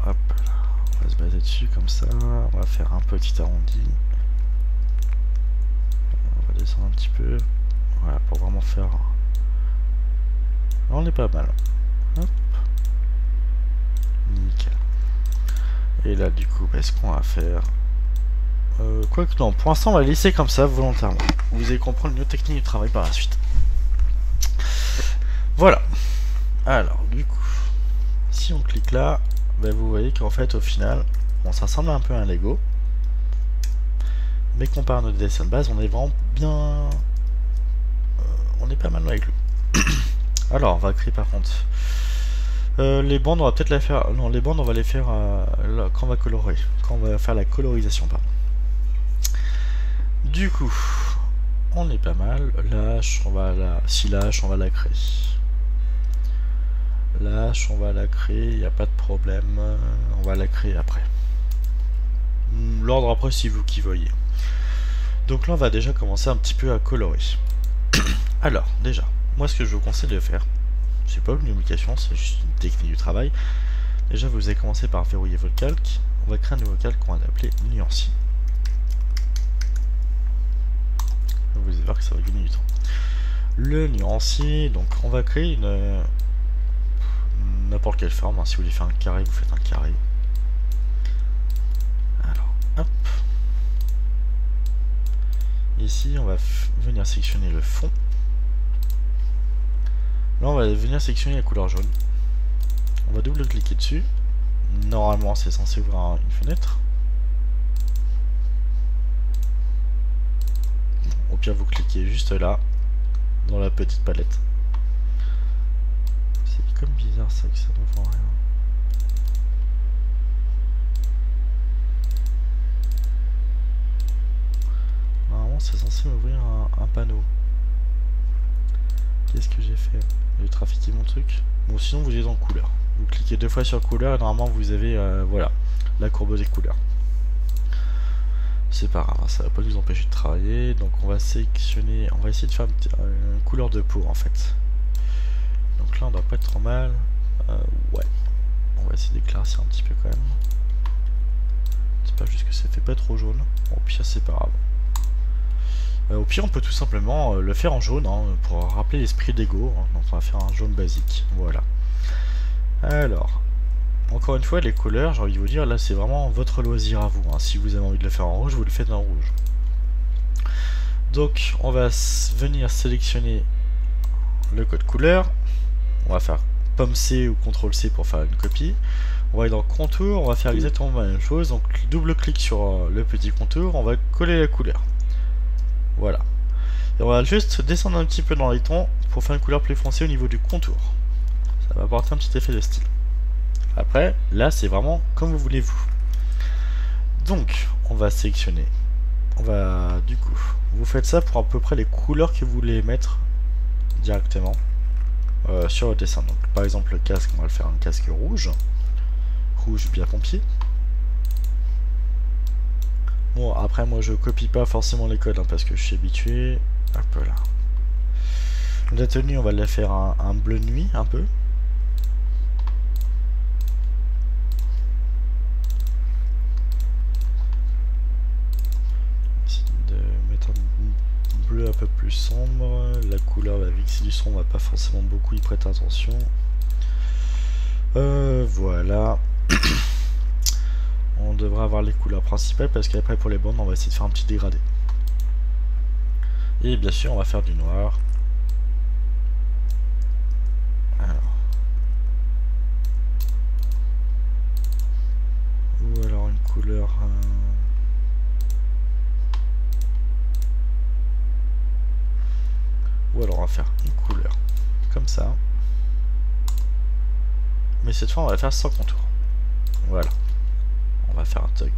Hop là, on va se baser dessus comme ça. On va faire un petit arrondi. On va descendre un petit peu. Voilà, pour vraiment faire... Là, on est pas mal. Hop. Nickel. Et là, du coup, ce qu'on va faire... Quoique non, pour l'instant on va laisser comme ça volontairement. Vous allez comprendre une autre technique de travail par la suite. Voilà. Alors du coup, si on clique là, vous voyez qu'en fait au final, bon ça ressemble un peu à un Lego. Mais comparé à notre dessin de base, on est vraiment bien... on est pas mal avec lui. Alors on va créer par contre Les bandes, on va peut-être la faire. Non, les bandes, on va les faire quand on va colorer. Quand on va faire la colorisation, pardon. Du coup, on est pas mal. L'hache, on va la. Si l'hache, on va la créer. L'hache, on va la créer, il n'y a pas de problème. On va la créer après. L'ordre après, c'est vous qui voyez. Donc là, on va déjà commencer un petit peu à colorer. Alors, déjà, moi, ce que je vous conseille de faire, c'est pas une obligation, c'est juste une technique du travail. Déjà, vous allez commencer par verrouiller votre calque. On va créer un nouveau calque qu'on va appeler nuancier. Vous allez voir que ça va gagner du temps. Le nuancier, donc on va créer une n'importe quelle forme. Hein. Si vous voulez faire un carré, vous faites un carré. Alors, hop. Ici, on va venir sélectionner le fond. Là, on va venir sélectionner la couleur jaune. On va double-cliquer dessus. Normalement, c'est censé ouvrir une fenêtre. Au pire, vous cliquez juste là, dans la petite palette. C'est comme bizarre ça que ça ne voit rien. Normalement, c'est censé ouvrir un panneau. Qu'est-ce que j'ai fait? J'ai trafiqué mon truc. Bon, sinon, vous êtes en couleur. Vous cliquez 2 fois sur couleur et normalement, vous avez voilà, la courbe des couleurs. C'est pas grave, ça va pas nous empêcher de travailler. Donc on va sélectionner, on va essayer de faire une couleur de peau en fait. Donc là on doit pas être trop mal. Ouais, on va essayer d'éclaircir un petit peu quand même. C'est pas juste que ça fait pas trop jaune. Bon, au pire c'est pas grave. Au pire on peut tout simplement le faire en jaune hein, pour rappeler l'esprit d'Ego. Hein. Donc on va faire un jaune basique. Voilà. Alors. Encore une fois, les couleurs, j'ai envie de vous dire, là c'est vraiment votre loisir à vous. Hein. Si vous avez envie de le faire en rouge, vous le faites en rouge. Donc, on va venir sélectionner le code couleur. On va faire pomme C ou CTRL C pour faire une copie. On va aller dans contour, on va faire exactement la même chose. Donc, double-clic sur le petit contour, on va coller la couleur. Voilà. Et on va juste descendre un petit peu dans les tons pour faire une couleur plus foncée au niveau du contour. Ça va apporter un petit effet de style. Après, là, c'est vraiment comme vous voulez vous. Donc, on va sélectionner. On va, du coup, vous faites ça pour à peu près les couleurs que vous voulez mettre directement sur le dessin. Donc, par exemple, le casque, on va le faire un casque rouge. Rouge bien pompier. Bon, après, moi, je copie pas forcément les codes hein, parce que je suis habitué. Hop là. La tenue, on va la faire un bleu nuit, un peu. Bleu un peu plus sombre, la couleur vu que c'est du son on va pas forcément beaucoup y prêter attention. Voilà. On devrait avoir les couleurs principales parce qu'après pour les bandes on va essayer de faire un petit dégradé. Et bien sûr on va faire du noir. Alors. Ou alors une couleur... Ou alors on va faire une couleur comme ça. Mais cette fois on va faire sans contour. Voilà. On va faire un tug.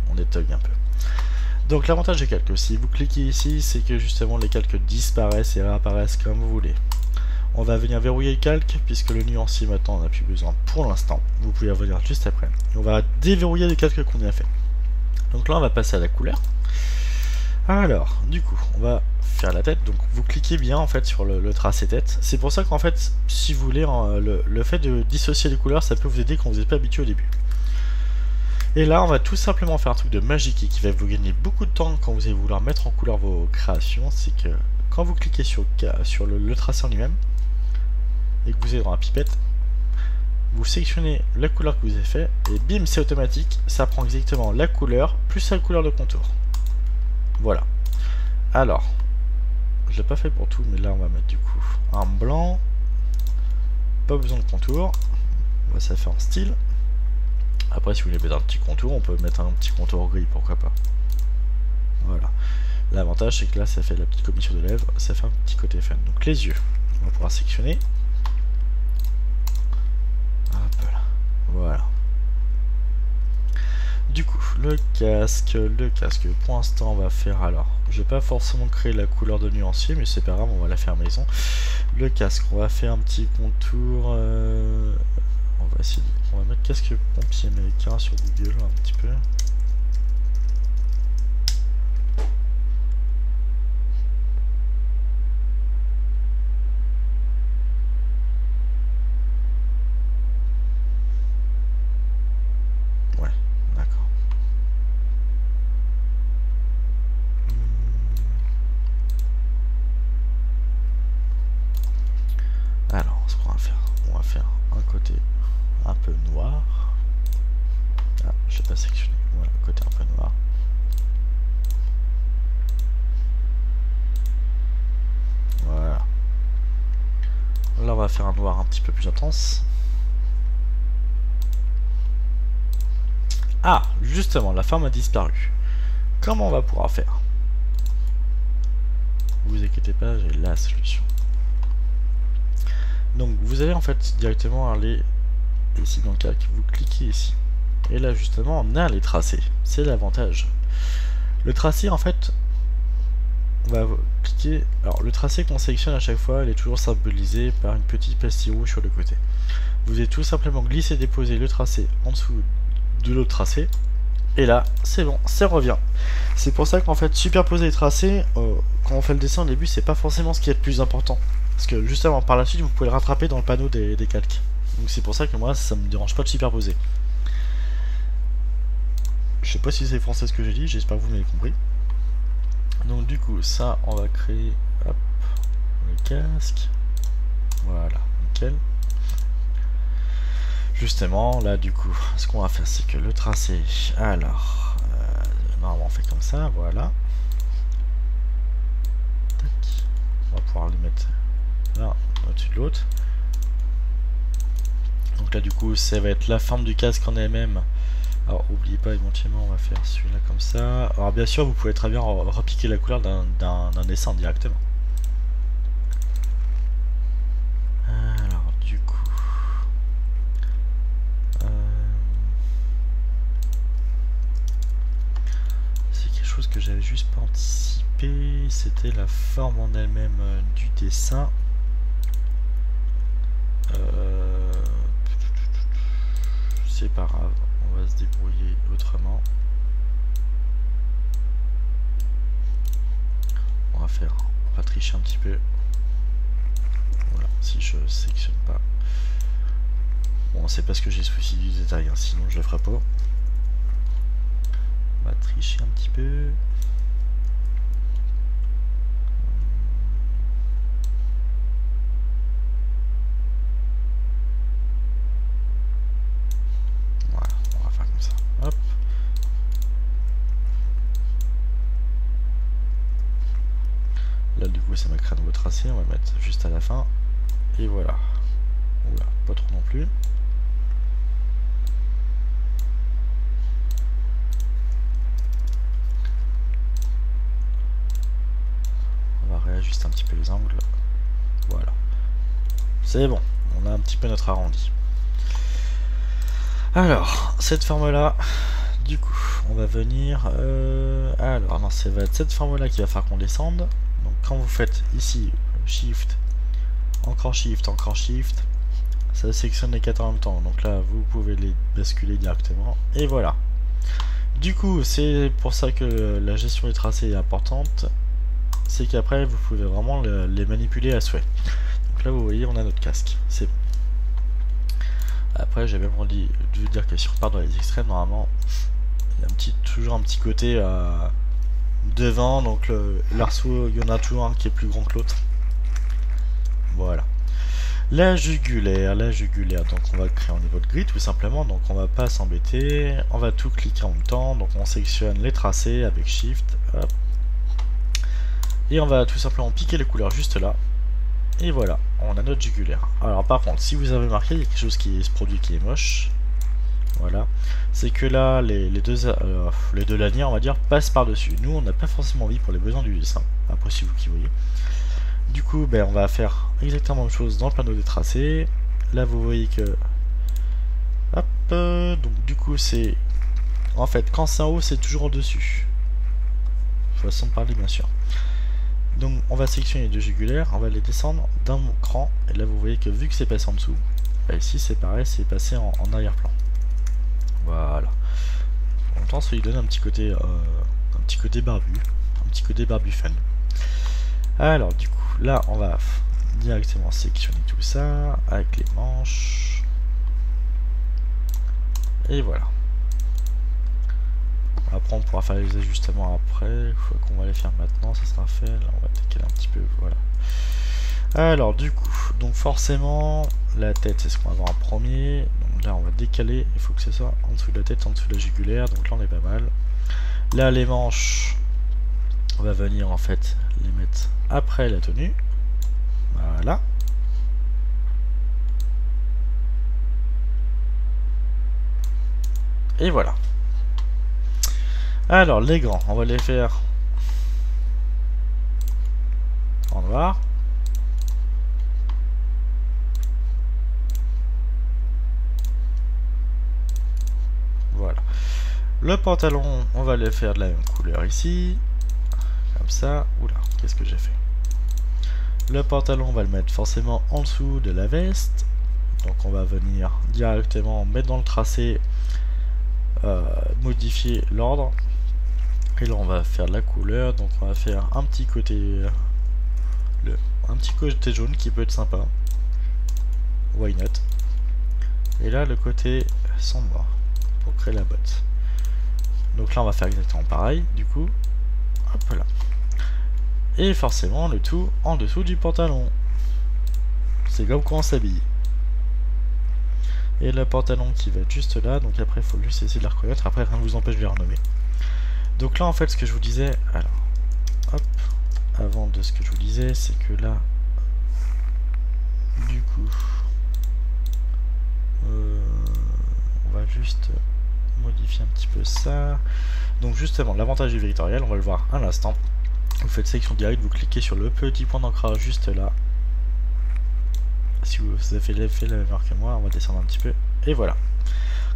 On détug un peu. Donc l'avantage des calques, si vous cliquez ici, c'est que justement les calques disparaissent et réapparaissent comme vous voulez. On va venir verrouiller le calque, puisque le nuancier maintenant on n'a plus besoin pour l'instant. Vous pouvez revenir juste après. Et on va déverrouiller les calques qu'on a fait. Donc là on va passer à la couleur. Alors, du coup, on va faire la tête. Donc vous cliquez bien en fait sur le tracé tête. C'est pour ça qu'en fait, si vous voulez, hein, le fait de dissocier les couleurs, ça peut vous aider quand vous n'êtes pas habitué au début. Et là, on va tout simplement faire un truc de magique et qui va vous gagner beaucoup de temps quand vous allez vouloir mettre en couleur vos créations. C'est que quand vous cliquez sur le tracé en lui-même et que vous êtes dans la pipette, vous sélectionnez la couleur que vous avez fait et bim, c'est automatique. Ça prend exactement la couleur plus la couleur de contour. Voilà. Alors, je l'ai pas fait pour tout, mais là on va mettre du coup un blanc. Pas besoin de contour. On va ça faire en style. Après, si vous voulez mettre un petit contour, on peut mettre un petit contour gris, pourquoi pas. Voilà. L'avantage, c'est que là, ça fait la petite commission de lèvres, ça fait un petit côté fun. Donc les yeux, on va pouvoir sélectionner. Du coup, le casque, pour l'instant on va faire alors, je vais pas forcément créer la couleur de nuancier, mais c'est pas grave, on va la faire maison. Le casque, on va faire un petit contour, on va essayer, on va mettre casque pompier américain sur Google un petit peu. Ouais, d'accord. Alors, ce qu'on va faire, on va faire un côté un peu noir. Ah, je l'ai pas sectionné. Voilà, côté un peu noir. Voilà. Là, on va faire un noir un petit peu plus intense. Ah, justement, la forme a disparu. Comment on va pouvoir faire? Vous inquiétez pas, j'ai la solution. Donc, vous allez en fait directement aller ici dans le calque. Vous cliquez ici. Et là, justement, on a les tracés. C'est l'avantage. Le tracé, en fait, on va cliquer. Alors, le tracé qu'on sélectionne à chaque fois, il est toujours symbolisé par une petite pastille rouge sur le côté. Vous allez tout simplement glisser, déposer le tracé en dessous de l'autre tracé. Et là, c'est bon, ça revient. C'est pour ça qu'en fait, superposer les tracés, quand on fait le dessin au début, c'est pas forcément ce qui est le plus important. Parce que justement, par la suite, vous pouvez le rattraper dans le panneau des calques. Donc c'est pour ça que moi, ça me dérange pas de superposer. Je sais pas si c'est français ce que j'ai dit, j'espère que vous m'avez compris. Donc du coup, ça, on va créer hop, le casque. Voilà, nickel. Justement, là du coup, ce qu'on va faire, c'est que le tracé, alors, normalement on fait comme ça, voilà. Tac. On va pouvoir le mettre là, au-dessus de l'autre. Donc là du coup, ça va être la forme du casque en elle-même. Alors, n'oubliez pas, éventuellement, on va faire celui-là comme ça. Alors bien sûr, vous pouvez très bien repiquer la couleur d'un dessin directement. Alors, du coup... c'est quelque chose que j'avais juste pas anticipé. C'était la forme en elle-même du dessin. C'est pas grave, on va se débrouiller autrement. On va tricher un petit peu. Voilà, si je sélectionne pas. Bon, c'est parce que j'ai souci du détail, hein, sinon je le ferai pas. On va tricher un petit peu. Voilà, on va faire comme ça. Hop. Là, du coup, ça m'a créé un nouveau tracé. On va le mettre juste à la fin. Et voilà. Oula, pas trop non plus. On va réajuster un petit peu les angles. Voilà. C'est bon. On a un petit peu notre arrondi. Alors, cette forme-là, du coup, on va venir... alors, non, ça va être cette forme-là qui va faire qu'on descende. Donc, quand vous faites ici, Shift, encore Shift, ça sélectionne les 4 en même temps. Donc là, vous pouvez les basculer directement. Et voilà. Du coup, c'est pour ça que la gestion des tracés est importante. C'est qu'après, vous pouvez vraiment les manipuler à souhait. Donc là, vous voyez, on a notre casque. C'est bon. Après, j'ai même envie de vous dire que si on repart dans les extrêmes, normalement, il y a toujours un petit côté devant. Donc l'arceau, il y en a toujours un qui est plus grand que l'autre. Voilà. La jugulaire, donc on va créer au niveau de grid tout simplement. Donc on va pas s'embêter, on va tout cliquer en même temps. Donc on sélectionne les tracés avec Shift. Hop. Et on va tout simplement piquer les couleurs juste là. Et voilà, on a notre jugulaire. Alors par contre, si vous avez remarqué, il y a quelque chose qui se produit qui est moche. Voilà. C'est que là, les deux lanières, on va dire, passent par-dessus. Nous, on n'a pas forcément envie pour les besoins du dessin. Après, c'est vous qui voyez. Du coup, ben, on va faire exactement la même chose dans le panneau des tracés. Là, vous voyez que... Hop, donc du coup, c'est En fait, quand c'est en haut, c'est toujours au-dessus. Façon de parler, bien sûr. Donc, on va sélectionner les deux jugulaires, on va les descendre d'un cran. Et là, vous voyez que vu que c'est passé en dessous, bah ici, c'est pareil, c'est passé en arrière-plan. Voilà. En même temps, ça lui donne un petit côté barbu. Un petit côté barbu fun. Alors, du coup, là, on va directement sélectionner tout ça avec les manches. Et voilà. Après on pourra faire les ajustements après, une fois qu'on va les faire maintenant, ça sera fait. Là on va décaler un petit peu, voilà. Alors du coup, donc forcément, la tête c'est ce qu'on va avoir en premier. Donc là on va décaler, il faut que ce soit en dessous de la tête, en dessous de la jugulaire, donc là on est pas mal. Là les manches, on va venir en fait les mettre après la tenue. Voilà. Et voilà. Alors les grands, on va les faire en noir. Voilà. Le pantalon, on va le faire de la même couleur ici. Comme ça. Oula, qu'est-ce que j'ai fait? Le pantalon, on va le mettre forcément en dessous de la veste. Donc on va venir directement mettre dans le tracé, modifier l'ordre. Et là on va faire de la couleur, donc on va faire un petit côté jaune qui peut être sympa. Why not? Et là le côté sombre pour créer la botte. Donc là on va faire exactement pareil du coup. Hop là. Et forcément le tout en dessous du pantalon. C'est comme quand on s'habille. Et le pantalon qui va être juste là, donc après il faut juste essayer de la reconnaître, après rien ne vous empêche de les renommer. Donc là en fait ce que je vous disais, alors hop, avant de ce que je vous disais, c'est que là du coup on va juste modifier un petit peu ça. Donc justement l'avantage du vectoriel, on va le voir à l'instant. Vous faites sélection directe, vous cliquez sur le petit point d'ancrage juste là. Si vous avez fait la même erreur que moi, on va descendre un petit peu. Et voilà.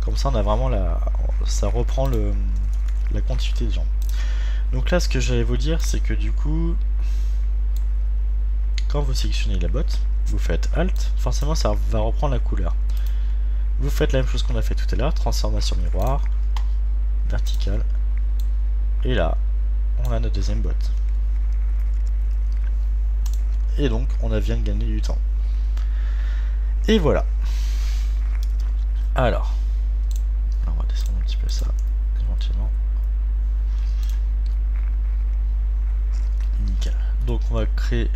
Comme ça on a vraiment ça reprend la continuité des jambes. Donc là ce que j'allais vous dire c'est que du coup quand vous sélectionnez la botte, vous faites Alt, forcément ça va reprendre la couleur. Vous faites la même chose qu'on a fait tout à l'heure, transformation miroir, verticale, et là on a notre deuxième botte. Et donc on vient de gagner du temps. Et voilà. Alors on va descendre un petit peu ça éventuellement. Nickel. Donc on va créer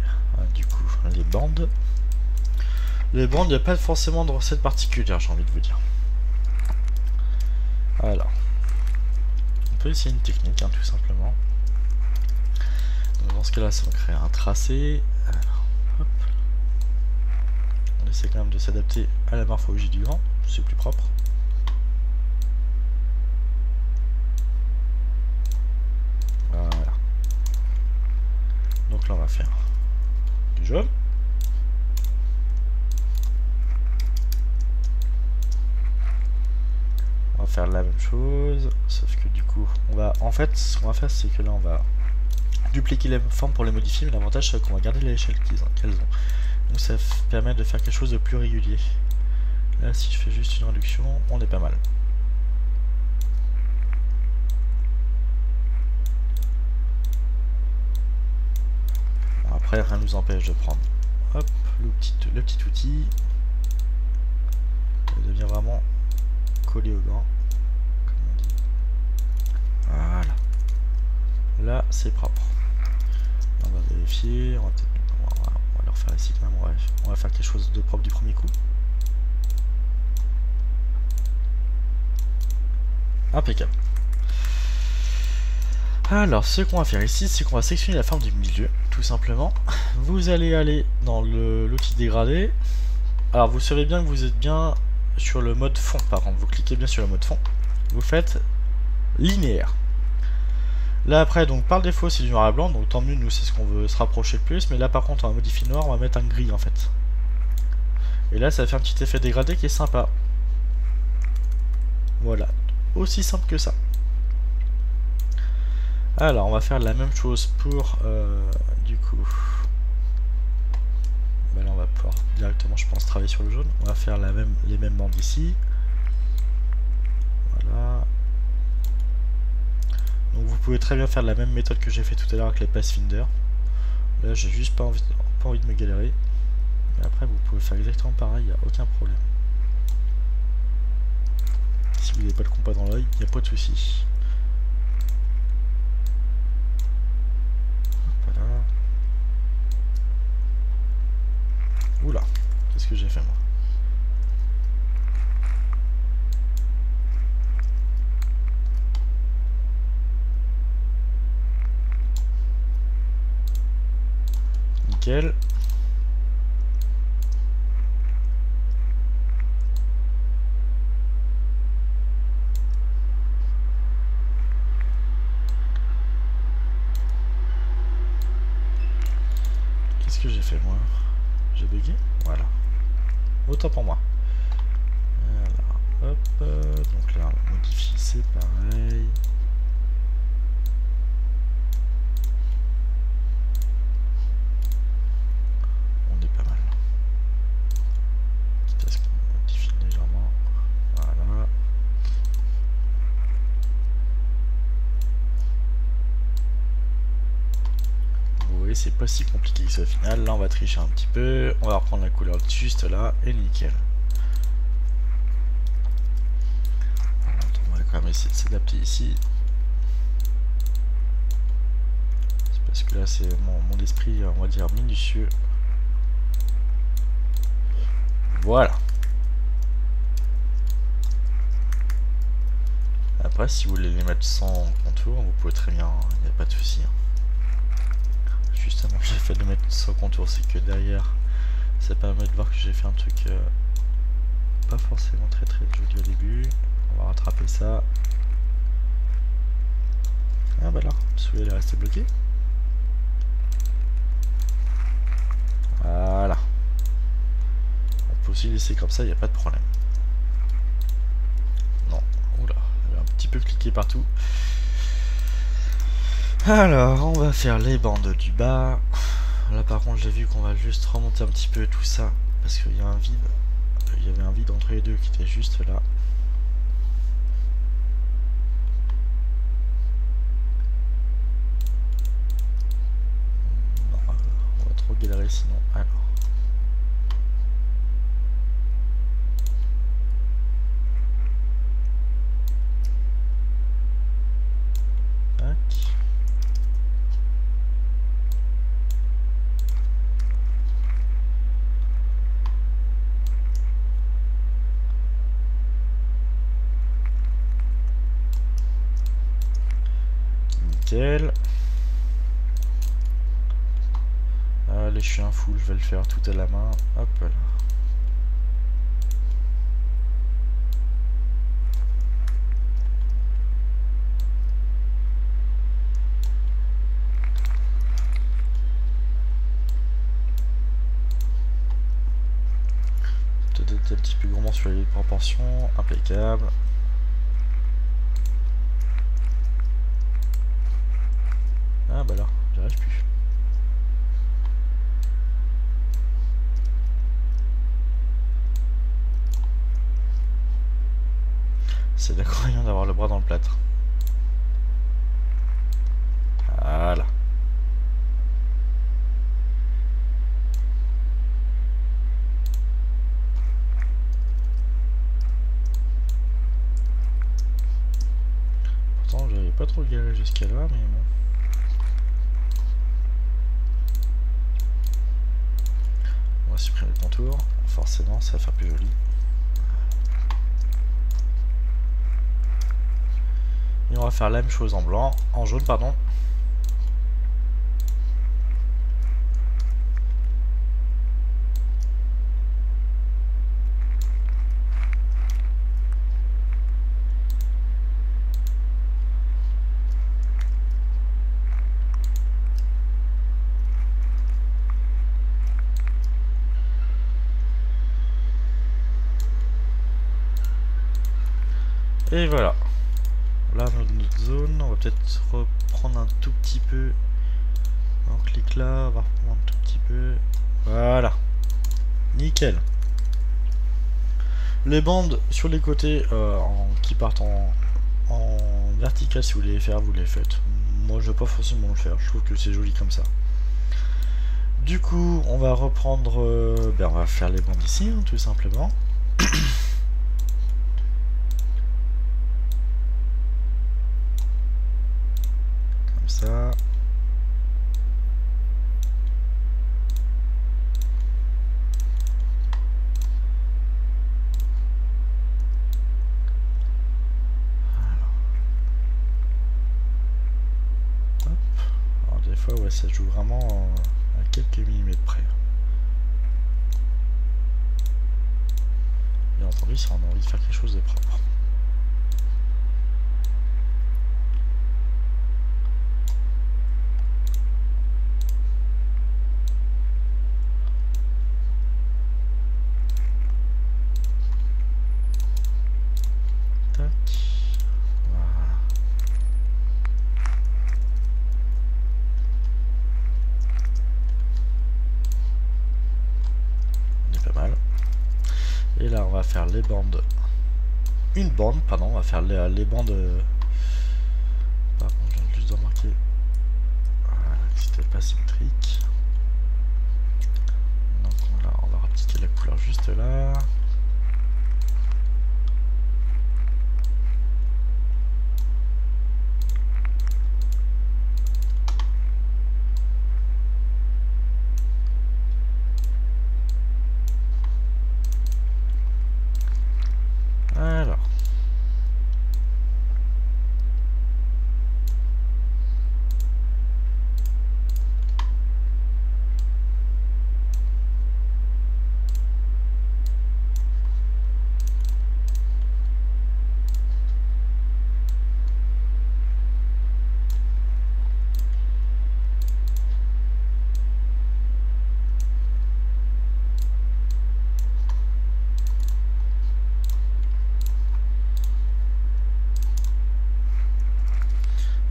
du coup les bandes. Les bandes, il n'y a pas forcément de recette particulière, j'ai envie de vous dire. Alors, on peut essayer une technique, hein, tout simplement. Donc dans ce cas-là, ça va créer un tracé. Alors, hop. On essaie quand même de s'adapter à la morphologie du vent, c'est plus propre. Voilà. Donc là, on va faire du jaune. On va faire la même chose, sauf que du coup, en fait, ce qu'on va faire, c'est que là, on va dupliquer les formes pour les modifier, mais l'avantage, c'est qu'on va garder l'échelle qu'elles ont. Donc ça permet de faire quelque chose de plus régulier. Là, si je fais juste une réduction, on est pas mal. Bon, après, rien ne nous empêche de prendre, hop, le petit outil. Ça devient vraiment collé au gant, comme on dit. Voilà. Là, c'est propre. On va vérifier. On va le refaire ici quand même. On va faire quelque chose de propre du premier coup. Impeccable. Alors, ce qu'on va faire ici, c'est qu'on va sélectionner la forme du milieu, tout simplement. Vous allez aller dans l'outil dégradé. Alors, vous savez bien que vous êtes bien sur le mode fond, par contre. Vous cliquez bien sur le mode fond. Vous faites linéaire. Là, après, donc par défaut, c'est du noir et blanc. Donc, tant mieux, nous, c'est ce qu'on veut se rapprocher le plus. Mais là, par contre, on va modifier noir. On va mettre un gris, en fait. Et là, ça va faire un petit effet dégradé qui est sympa. Voilà. Aussi simple que ça. Alors, on va faire la même chose pour, du coup... Bah là, on va pouvoir directement, je pense, travailler sur le jaune. On va faire les mêmes bandes ici. Voilà. Donc, vous pouvez très bien faire la même méthode que j'ai fait tout à l'heure avec les Pathfinder. Là, j'ai juste pas envie de me galérer. Mais après, vous pouvez faire exactement pareil, il n'y a aucun problème. Si vous n'avez pas le compas dans l'œil, il n'y a pas de souci. Voilà. Oula, qu'est-ce que j'ai fait moi? Nickel. Qu'est-ce que j'ai fait moi? J'ai bugué? Voilà. Autant pour moi. Voilà. Hop. Donc là, on modifie, c'est pareil. On est pas mal. Quitte à ce qu'on modifie légèrement. Voilà. Vous voyez, c'est pas si compliqué que ça au final. Là, on va tricher un petit peu. On va reprendre la couleur juste là. Et nickel. On va quand même essayer de s'adapter ici. C'est parce que là, c'est mon esprit, on va dire, minutieux. Voilà. Après, si vous voulez les mettre sans contour, vous pouvez très bien, il n'y a pas de souci. Justement, j'ai fait de mettre sans contour, c'est que derrière, ça permet de voir que j'ai fait un truc pas forcément très joli au début. On va rattraper ça. Ah bah là, celui-là est resté bloqué. Voilà. On peut aussi laisser comme ça, il n'y a pas de problème. Non, oula, j'ai un petit peu cliqué partout. Alors, on va faire les bandes du bas. Là par contre, j'ai vu qu'on va juste remonter un petit peu tout ça. Parce qu'il y a un vide. Il y avait un vide entre les deux qui était juste là. Non, on va trop galérer sinon. Alors. Tac. Nickel. Allez, je suis un fou, je vais le faire tout à la main. Hop là. Peut-être un petit peu gourmand sur les proportions. Impeccable. Ah bah là, j'y arrive plus. C'est l'inconvénient d'avoir le bras dans le plâtre. Voilà. Pourtant, j'avais pas trop galéré jusqu'à là, mais bon. On va supprimer le contour. Forcément, ça va faire plus joli. Et on va faire la même chose en blanc, en jaune, pardon. Et voilà. là notre zone, on va peut-être reprendre un tout petit peu. On clique là, on va reprendre un tout petit peu. Voilà. Nickel. Les bandes sur les côtés qui partent en vertical, si vous voulez les faire, vous les faites. Moi je vais pas forcément le faire, je trouve que c'est joli comme ça. Du coup on va reprendre, on va faire les bandes ici, hein, tout simplement. Comme ça. Des fois, ouais, ça joue vraiment à quelques millimètres près. Bien entendu, si on a envie de faire quelque chose de propre. Tac. Voilà. On est pas mal. Et là, on va faire les bandes. Une bande, pardon, on va faire les bandes. Par contre, je viens juste de remarquer. Voilà, que c'était pas symétrique. Donc là, on va rapetiter la couleur juste là. Alors.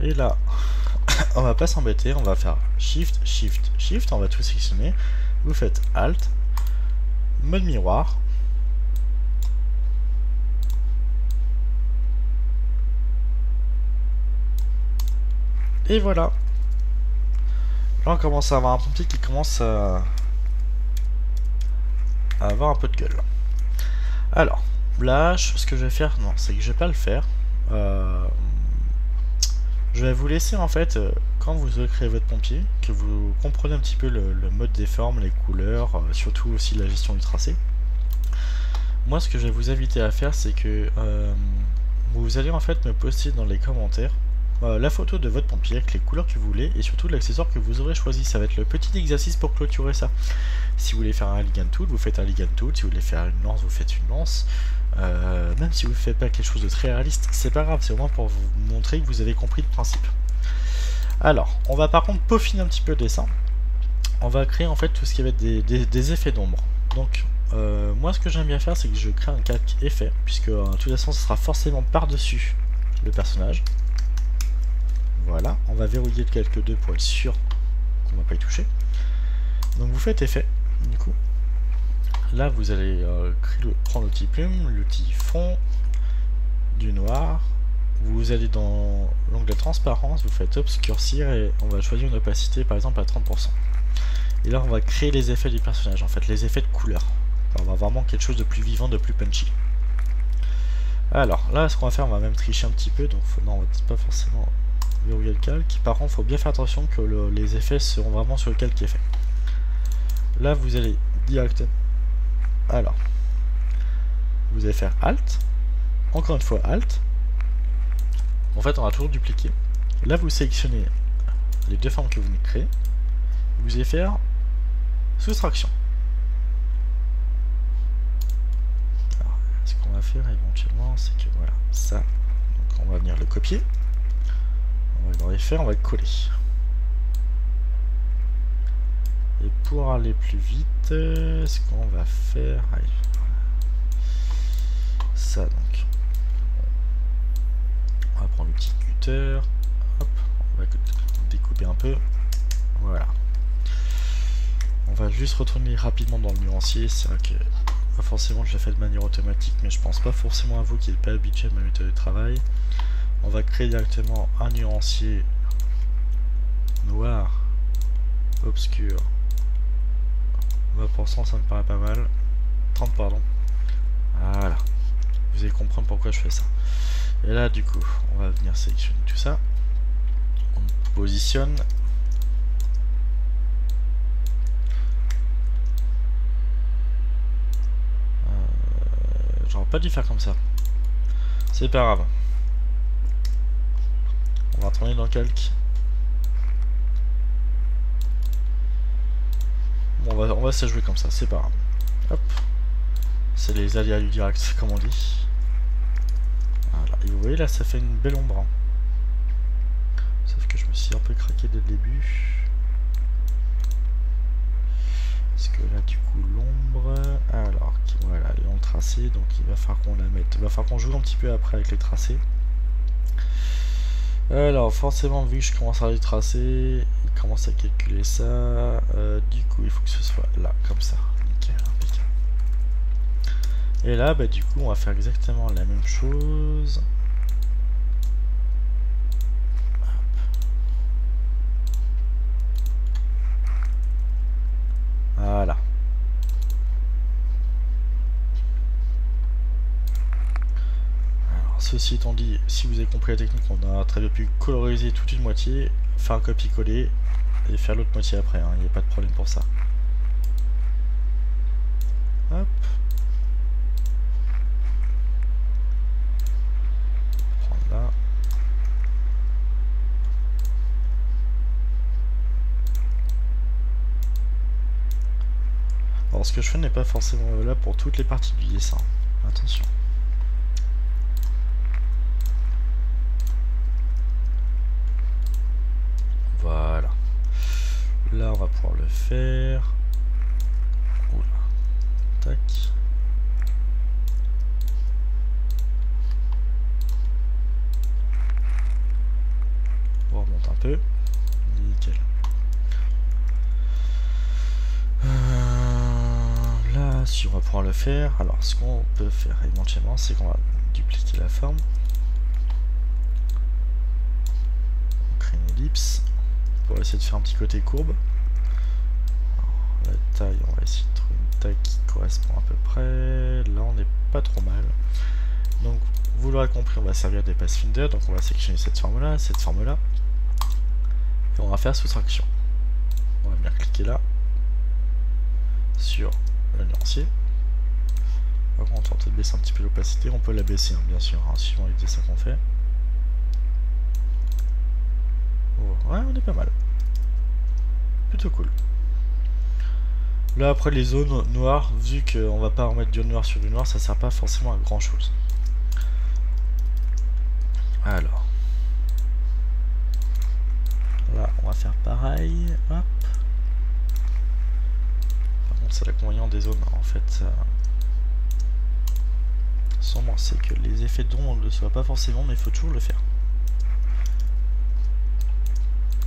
Et là, on va pas s'embêter, on va faire Shift, Shift, Shift, on va tout sélectionner. Vous faites Alt, mode miroir. Et voilà. Là on commence à avoir un pompier qui commence à avoir un peu de gueule. Alors, là, ce que je vais faire, non, c'est que je vais pas le faire. Je vais vous laisser en fait, quand vous aurez créé votre pompier, que vous comprenez un petit peu le mode des formes, les couleurs, surtout aussi la gestion du tracé. Moi ce que je vais vous inviter à faire, c'est que vous allez en fait me poster dans les commentaires la photo de votre pompier avec les couleurs que vous voulez et surtout l'accessoire que vous aurez choisi. Ça va être le petit exercice pour clôturer ça. Si vous voulez faire un Aligan Tool, vous faites un Aligan Tool. Si vous voulez faire une lance, vous faites une lance. Même si vous ne faites pas quelque chose de très réaliste, c'est pas grave, c'est au moins pour vous montrer que vous avez compris le principe. Alors, on va par contre peaufiner un petit peu le dessin. On va créer en fait tout ce qui va être des effets d'ombre. Donc, moi ce que j'aime bien faire, c'est que je crée un calque effet, puisque de toute façon, ce sera forcément par-dessus le personnage. Voilà, on va verrouiller le calque 2 pour être sûr qu'on ne va pas y toucher. Donc vous faites effet, du coup. Là vous allez prendre l'outil plume, l'outil fond, du noir. Vous allez dans l'onglet transparence, vous faites obscurcir et on va choisir une opacité par exemple à 30%. Et là on va créer les effets du personnage, en fait les effets de couleur. On va vraiment quelque chose de plus vivant, de plus punchy. Alors là ce qu'on va faire, on va même tricher un petit peu, donc non on va pas forcément verrouiller le calque. Par contre il faut bien faire attention que les effets seront vraiment sur le calque qui est fait. Là vous allez directement. Alors vous allez faire Alt, encore une fois Alt. En fait on va toujours dupliquer. Là vous sélectionnez les deux formes que vous venez de créer. Vous allez faire soustraction. Alors, ce qu'on va faire éventuellement, c'est que voilà, ça, donc on va venir le copier. On va dans les faire, on va le coller. Et pour aller plus vite, ce qu'on va faire, ça donc, On va prendre le petit cutter. Hop, on va découper un peu. Voilà. On va juste retourner rapidement dans le nuancier. C'est vrai que pas forcément je l'ai fait de manière automatique, mais je pense pas forcément à vous qui n'êtes pas habitué à ma méthode de travail. On va créer directement un nuancier noir, obscur. 20%, ça me paraît pas mal. 30, pardon. Voilà. Vous allez comprendre pourquoi je fais ça. Et là, du coup, on va venir sélectionner tout ça. On positionne. J'aurais pas dû faire comme ça. C'est pas grave. On va retourner dans Calque. Bon, on va se jouer comme ça, c'est pas grave. Hop. C'est les aléas du direct, comme on dit. Voilà. Et vous voyez là, ça fait une belle ombre. Hein. Sauf que je me suis un peu craqué dès le début. Parce que là, du coup, l'ombre. Alors, voilà, elle est dans le tracé, donc il va falloir qu'on la mette. Il va falloir qu'on joue un petit peu après avec les tracés. Alors, forcément, vu que je commence à les tracer, il commence à calculer ça. Du coup, il faut que ce soit là, comme ça. Nickel, impeccable. Et là, bah, du coup, on va faire exactement la même chose. Voilà. Alors, ceci étant dit, si vous avez compris la technique, on a très bien pu coloriser toute une moitié, faire un copier-coller et faire l'autre moitié après. Il n'y a pas de problème pour ça. Hop. Prendre là. Alors ce que je fais n'est pas forcément là pour toutes les parties du dessin. Attention. Voilà. Là on va pouvoir le faire. Oula. Tac. On remonte un peu. Nickel. Là, si on va pouvoir le faire, alors ce qu'on peut faire éventuellement, c'est qu'on va dupliquer la forme. On crée une ellipse pour essayer de faire un petit côté courbe. Alors, la taille, on va essayer de trouver une taille qui correspond à peu près. Là, on n'est pas trop mal. Donc, vous l'aurez compris, on va servir des pathfinders. Donc, on va sélectionner cette forme-là, et on va faire soustraction. On va venir cliquer là sur le nuancier. On va tenter de baisser un petit peu l'opacité. On peut la baisser, hein, bien sûr, hein, suivant les dessins qu'on fait. Oh, ouais, on est pas mal. Plutôt cool. Là, après, les zones noires, vu qu'on va pas remettre du noir sur du noir, ça sert pas forcément à grand chose. Alors. Là, on va faire pareil. Hop. Par contre, c'est l'inconvénient des zones, en fait. Sombre, c'est que les effets d'ombre ne soient pas forcément, mais il faut toujours le faire.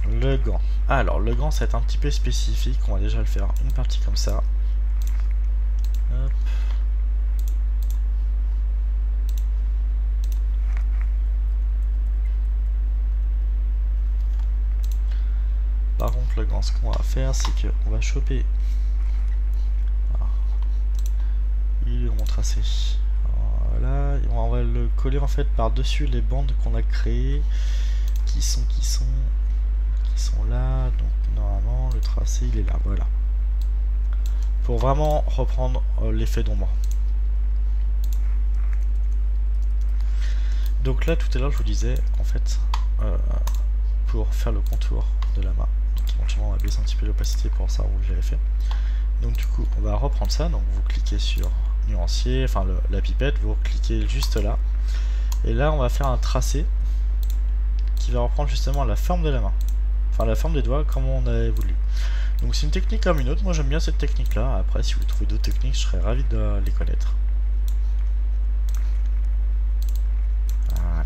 Le gant. Alors, le gant, ça va être un petit peu spécifique. On va déjà le faire une partie comme ça. Hop. Par contre, le gant, ce qu'on va faire, c'est qu'on va choper. Alors, il est mon tracé. Voilà, et on va le coller en fait par-dessus les bandes qu'on a créées, qui sont là. Donc normalement, le tracé, il est là. Voilà. Pour vraiment reprendre l'effet d'ombre. Donc là, tout à l'heure, je vous disais, en fait, pour faire le contour de la main, donc éventuellement, on va baisser un petit peu l'opacité pour savoir où j'avais fait. Donc du coup, on va reprendre ça. Donc vous cliquez sur nuancier, enfin la pipette, vous cliquez juste là. Et là, on va faire un tracé qui va reprendre justement la forme de la main. Enfin, la forme des doigts, comme on avait voulu. Donc c'est une technique comme une autre. Moi, j'aime bien cette technique-là. Après, si vous trouvez d'autres techniques, je serais ravi de les connaître. Voilà.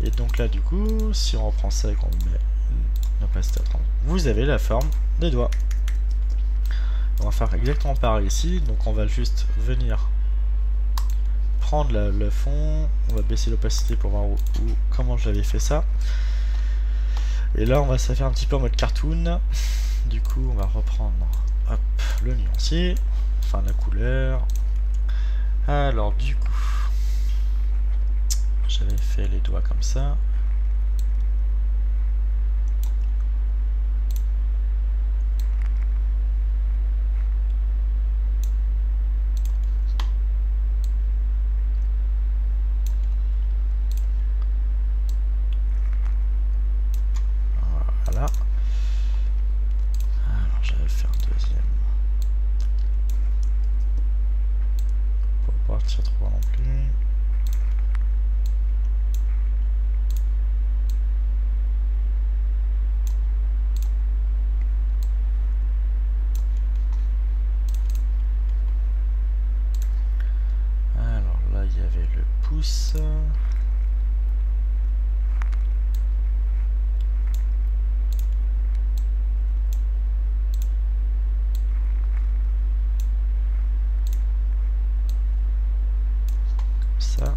Et donc là du coup, si on reprend ça et qu'on met une opacité à 30, vous avez la forme des doigts. On va faire exactement pareil ici, donc on va juste venir prendre le fond, on va baisser l'opacité pour voir comment j'avais fait ça. Et là on va se faire un petit peu en mode cartoon. Du coup on va reprendre hop, le nuancier, enfin la couleur. Alors du coup, j'avais fait les doigts comme ça. Voilà. Alors j'avais fait un deuxième. Pour pas partir trop loin non plus. Alors là il y avait le pouce. Ça.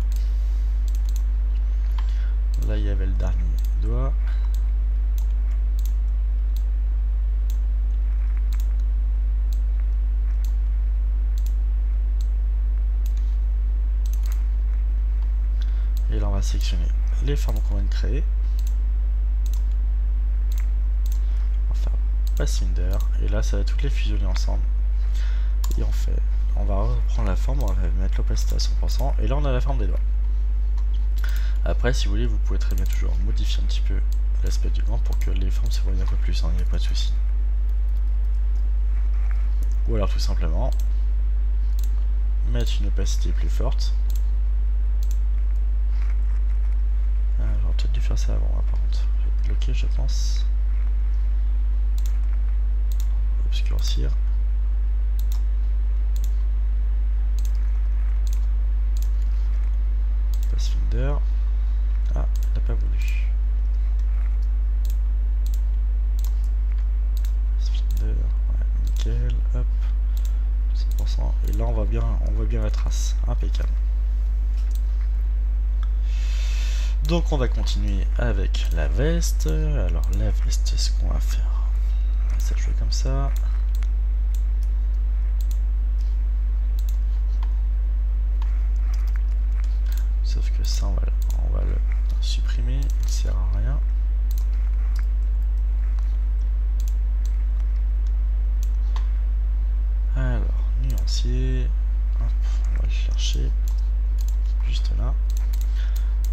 Là il y avait le dernier doigt. Et là on va sélectionner les formes qu'on vient de créer. On va faire Pathfinder. Et là ça va toutes les fusionner ensemble. Et on va reprendre la forme, on va mettre l'opacité à 100%. Et là on a la forme des doigts. Après si vous voulez vous pouvez très bien toujours modifier un petit peu l'aspect du gant pour que les formes se voient un peu plus, il n'y a pas de souci. Ou alors tout simplement mettre une opacité plus forte. J'aurais peut-être dû faire ça avant, par contre. Je vais bloquer, je pense. Obscurcir. Pathfinder. Ah, il n'a pas voulu. Pathfinder, ouais, nickel, hop. 100%. Et là on voit bien la trace. Impeccable. Donc on va continuer avec la veste. Alors la veste, ce qu'on va faire, on va ça jouer comme ça. Sauf que ça on va le supprimer, il ne sert à rien. Alors nuancier, hop, on va le chercher juste là.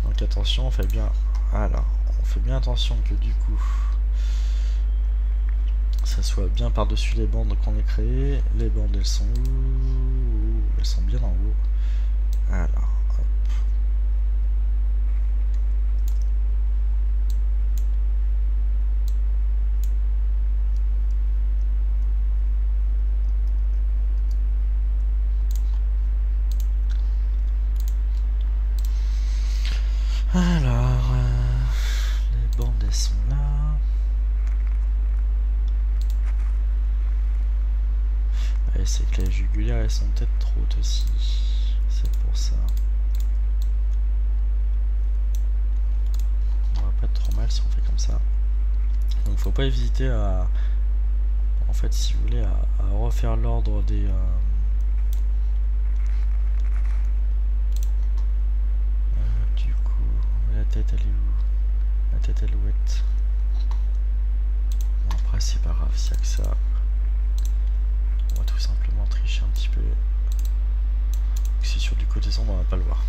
Donc attention, on fait bien attention que du coup ça soit bien par-dessus les bandes qu'on a créées. Les bandes elles sont où? Elles sont bien en haut. Alors hop. Alors les bandes elles sont là. Et c'est que les jugulaires elles sont peut-être trop hautes aussi. C'est pour ça. On va pas être trop mal si on fait comme ça. Donc faut pas hésiter à, en fait si vous voulez, à refaire l'ordre des du coup la tête elle est où? La tête elle est ouette. Bon, après c'est pas grave s'il y a que ça. On va tout simplement tricher un petit peu. Si sur du côté sombre on va pas le voir.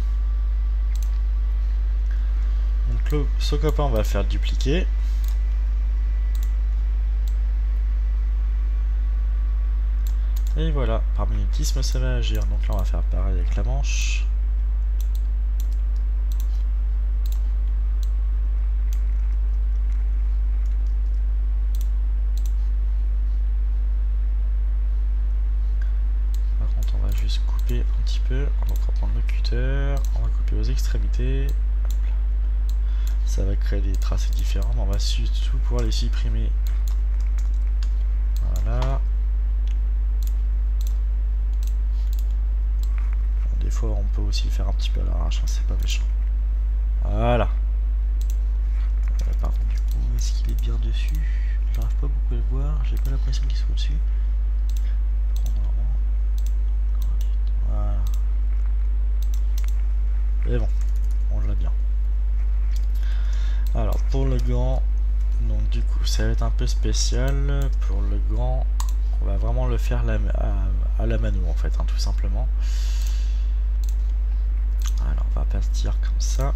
Donc ce copain on va faire dupliquer. Et voilà, par magnétisme ça va agir. Donc là on va faire pareil avec la manche. Par contre on va juste couper un petit peu. Donc on va prendre le cutter, on va couper aux extrémités. ça va créer des tracés différents, mais on va surtout pouvoir les supprimer. Voilà. Bon, des fois on peut aussi le faire un petit peu à l'arrache, hein, c'est pas méchant. Voilà. Par contre du coup, est-ce qu'il est bien dessus? J'arrive pas beaucoup à le voir, j'ai pas l'impression qu'il soit au-dessus. Voilà. Et bon, on l'a bien. Alors pour le gant, donc du coup ça va être un peu spécial. Pour le gant, on va vraiment le faire à la mano en fait, hein, tout simplement. Alors on va partir comme ça.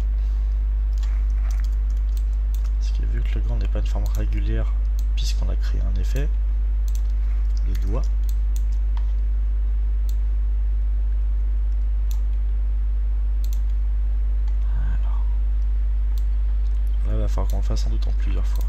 Parce que vu que le gant n'est pas une forme régulière, puisqu'on a créé un effet, les doigts. Alors, là il va falloir qu'on le fasse sans doute en plusieurs fois.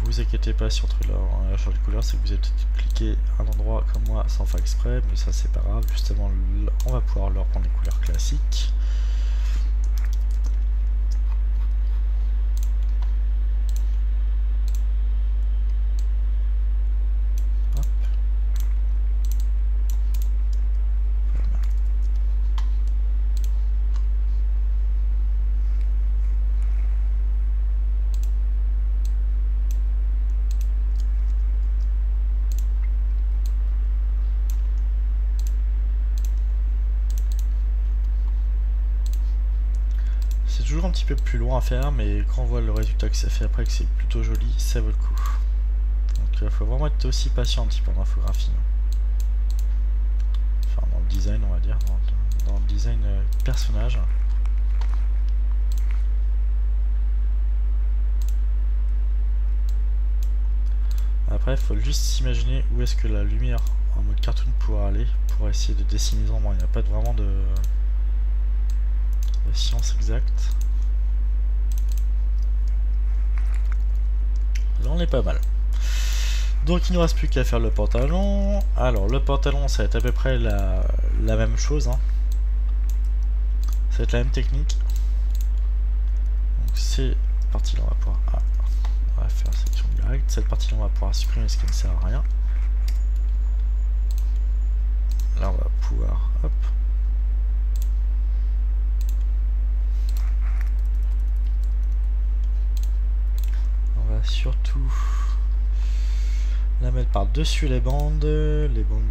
Vous inquiétez pas sur la choix de couleur, c'est que vous avez peut-être cliqué un endroit comme moi sans faire exprès, mais ça c'est pas grave, justement on va pouvoir leur prendre les couleurs classiques. Hop. C'est toujours un petit peu plus long à faire, mais quand on voit le résultat que ça fait après, que c'est plutôt joli, ça vaut le coup. Donc il faut vraiment être aussi patient un petit peu en infographie. Enfin dans le design on va dire, dans le design personnage. Après il faut juste s'imaginer où est-ce que la lumière en mode cartoon pourra aller pour essayer de dessiner les ombres. Il n'y a pas vraiment de science exacte. Là on est pas mal. Donc il ne nous reste plus qu'à faire le pantalon. Alors le pantalon ça va être à peu près la même chose, hein. Ça va être la même technique. Donc ces parties là on va pouvoir on va faire section directe. Cette partie là on va pouvoir supprimer ce qui ne sert à rien. Là on va pouvoir hop. On va surtout la mettre par dessus les bandes, les bandes,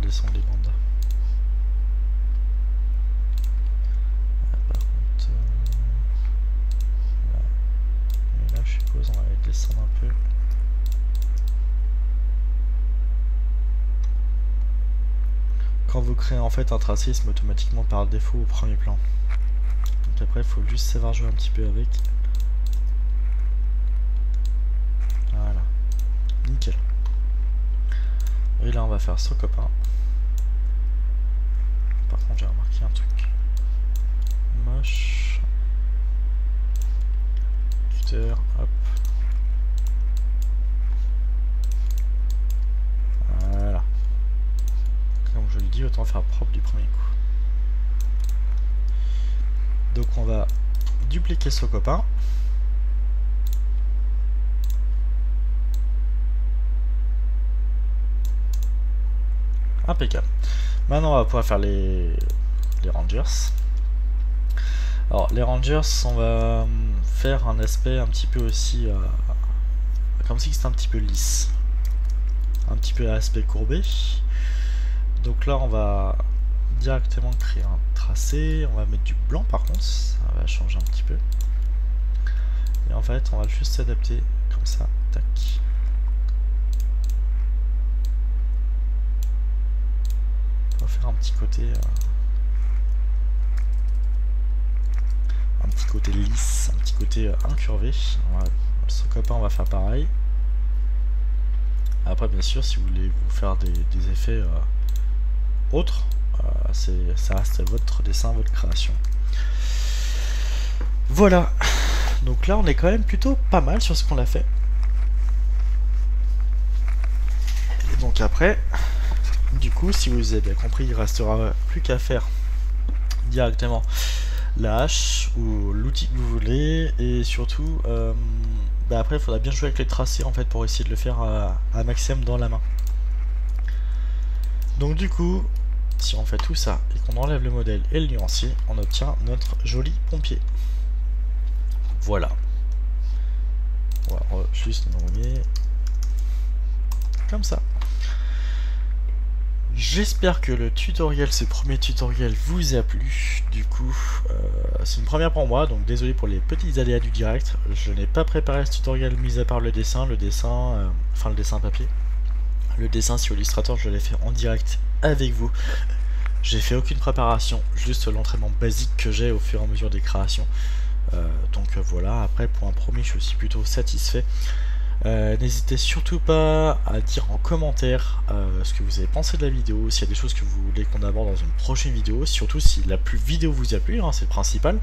elles sont les bandes. Par contre, là je suppose on va les descendre un peu. Quand vous créez en fait un tracé, il se met automatiquement par défaut au premier plan. Donc après il faut juste savoir jouer un petit peu avec. Voilà, nickel. Et là on va faire son copain. Par contre j'ai remarqué un truc moche. Cutter, hop. Voilà. Comme je le dis, autant faire propre du premier coup. Donc on va dupliquer ce copain. Impeccable. Maintenant on va pouvoir faire les Rangers. Alors les Rangers, on va faire un aspect un petit peu aussi comme si c'était un petit peu lisse, un petit peu aspect courbé. Donc là on va directement créer un tracé, on va mettre du blanc par contre, ça va changer un petit peu. Et en fait on va juste s'adapter comme ça, tac. On va faire un petit côté lisse, un petit côté incurvé. Voilà. Ce copain on va faire pareil. Après bien sûr si vous voulez vous faire des effets autres, ça reste votre dessin, votre création. Voilà, donc là on est quand même plutôt pas mal sur ce qu'on a fait. Et donc après, du coup si vous avez bien compris, il restera plus qu'à faire directement la hache ou l'outil que vous voulez, et surtout après il faudra bien jouer avec les tracés en fait pour essayer de le faire à maximum dans la main. Donc du coup si on fait tout ça et qu'on enlève le modèle et le nuancier, on obtient notre joli pompier. Voilà, on va juste nommer comme ça. J'espère que le tutoriel, ce premier tutoriel vous a plu. Du coup, c'est une première pour moi, donc désolé pour les petits aléas du direct. Je n'ai pas préparé ce tutoriel mis à part le dessin, le dessin papier. Le dessin sur Illustrator, je l'ai fait en direct avec vous. J'ai fait aucune préparation, juste l'entraînement basique que j'ai au fur et à mesure des créations. Donc voilà, après pour un premier, je suis plutôt satisfait. N'hésitez surtout pas à dire en commentaire ce que vous avez pensé de la vidéo, s'il y a des choses que vous voulez qu'on aborde dans une prochaine vidéo, surtout si la vidéo vous a plu, hein, c'est le principal.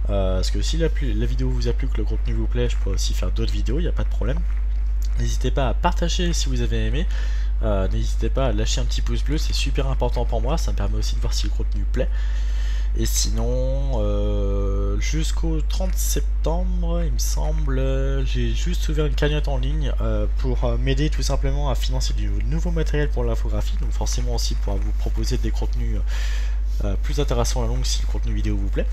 Parce que si la vidéo vous a plu, que le contenu vous plaît, je pourrais aussi faire d'autres vidéos, il n'y a pas de problème. N'hésitez pas à partager si vous avez aimé, n'hésitez pas à lâcher un petit pouce bleu, c'est super important pour moi, ça me permet aussi de voir si le contenu plaît. Et sinon, jusqu'au 30 septembre, il me semble, j'ai juste ouvert une cagnotte en ligne pour m'aider tout simplement à financer du nouveau matériel pour l'infographie. Donc forcément aussi pour vous proposer des contenus plus intéressants à la longue si le contenu vidéo vous plaît.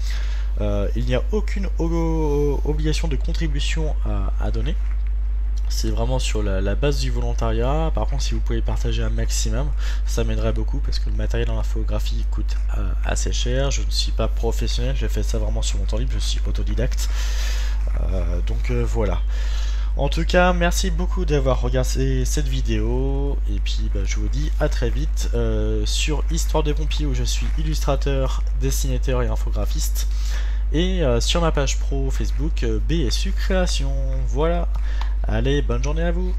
Il n'y a aucune obligation de contribution à donner. C'est vraiment sur la base du volontariat. Par contre, si vous pouvez partager un maximum, ça m'aiderait beaucoup parce que le matériel dans l'infographie coûte assez cher. Je ne suis pas professionnel, j'ai fait ça vraiment sur mon temps libre, je suis autodidacte. Donc voilà. En tout cas, merci beaucoup d'avoir regardé cette vidéo. Et puis, je vous dis à très vite sur Histoire de Pompier où je suis illustrateur, dessinateur et infographiste. Et sur ma page pro Facebook BSU Création. Voilà. Allez, bonne journée à vous!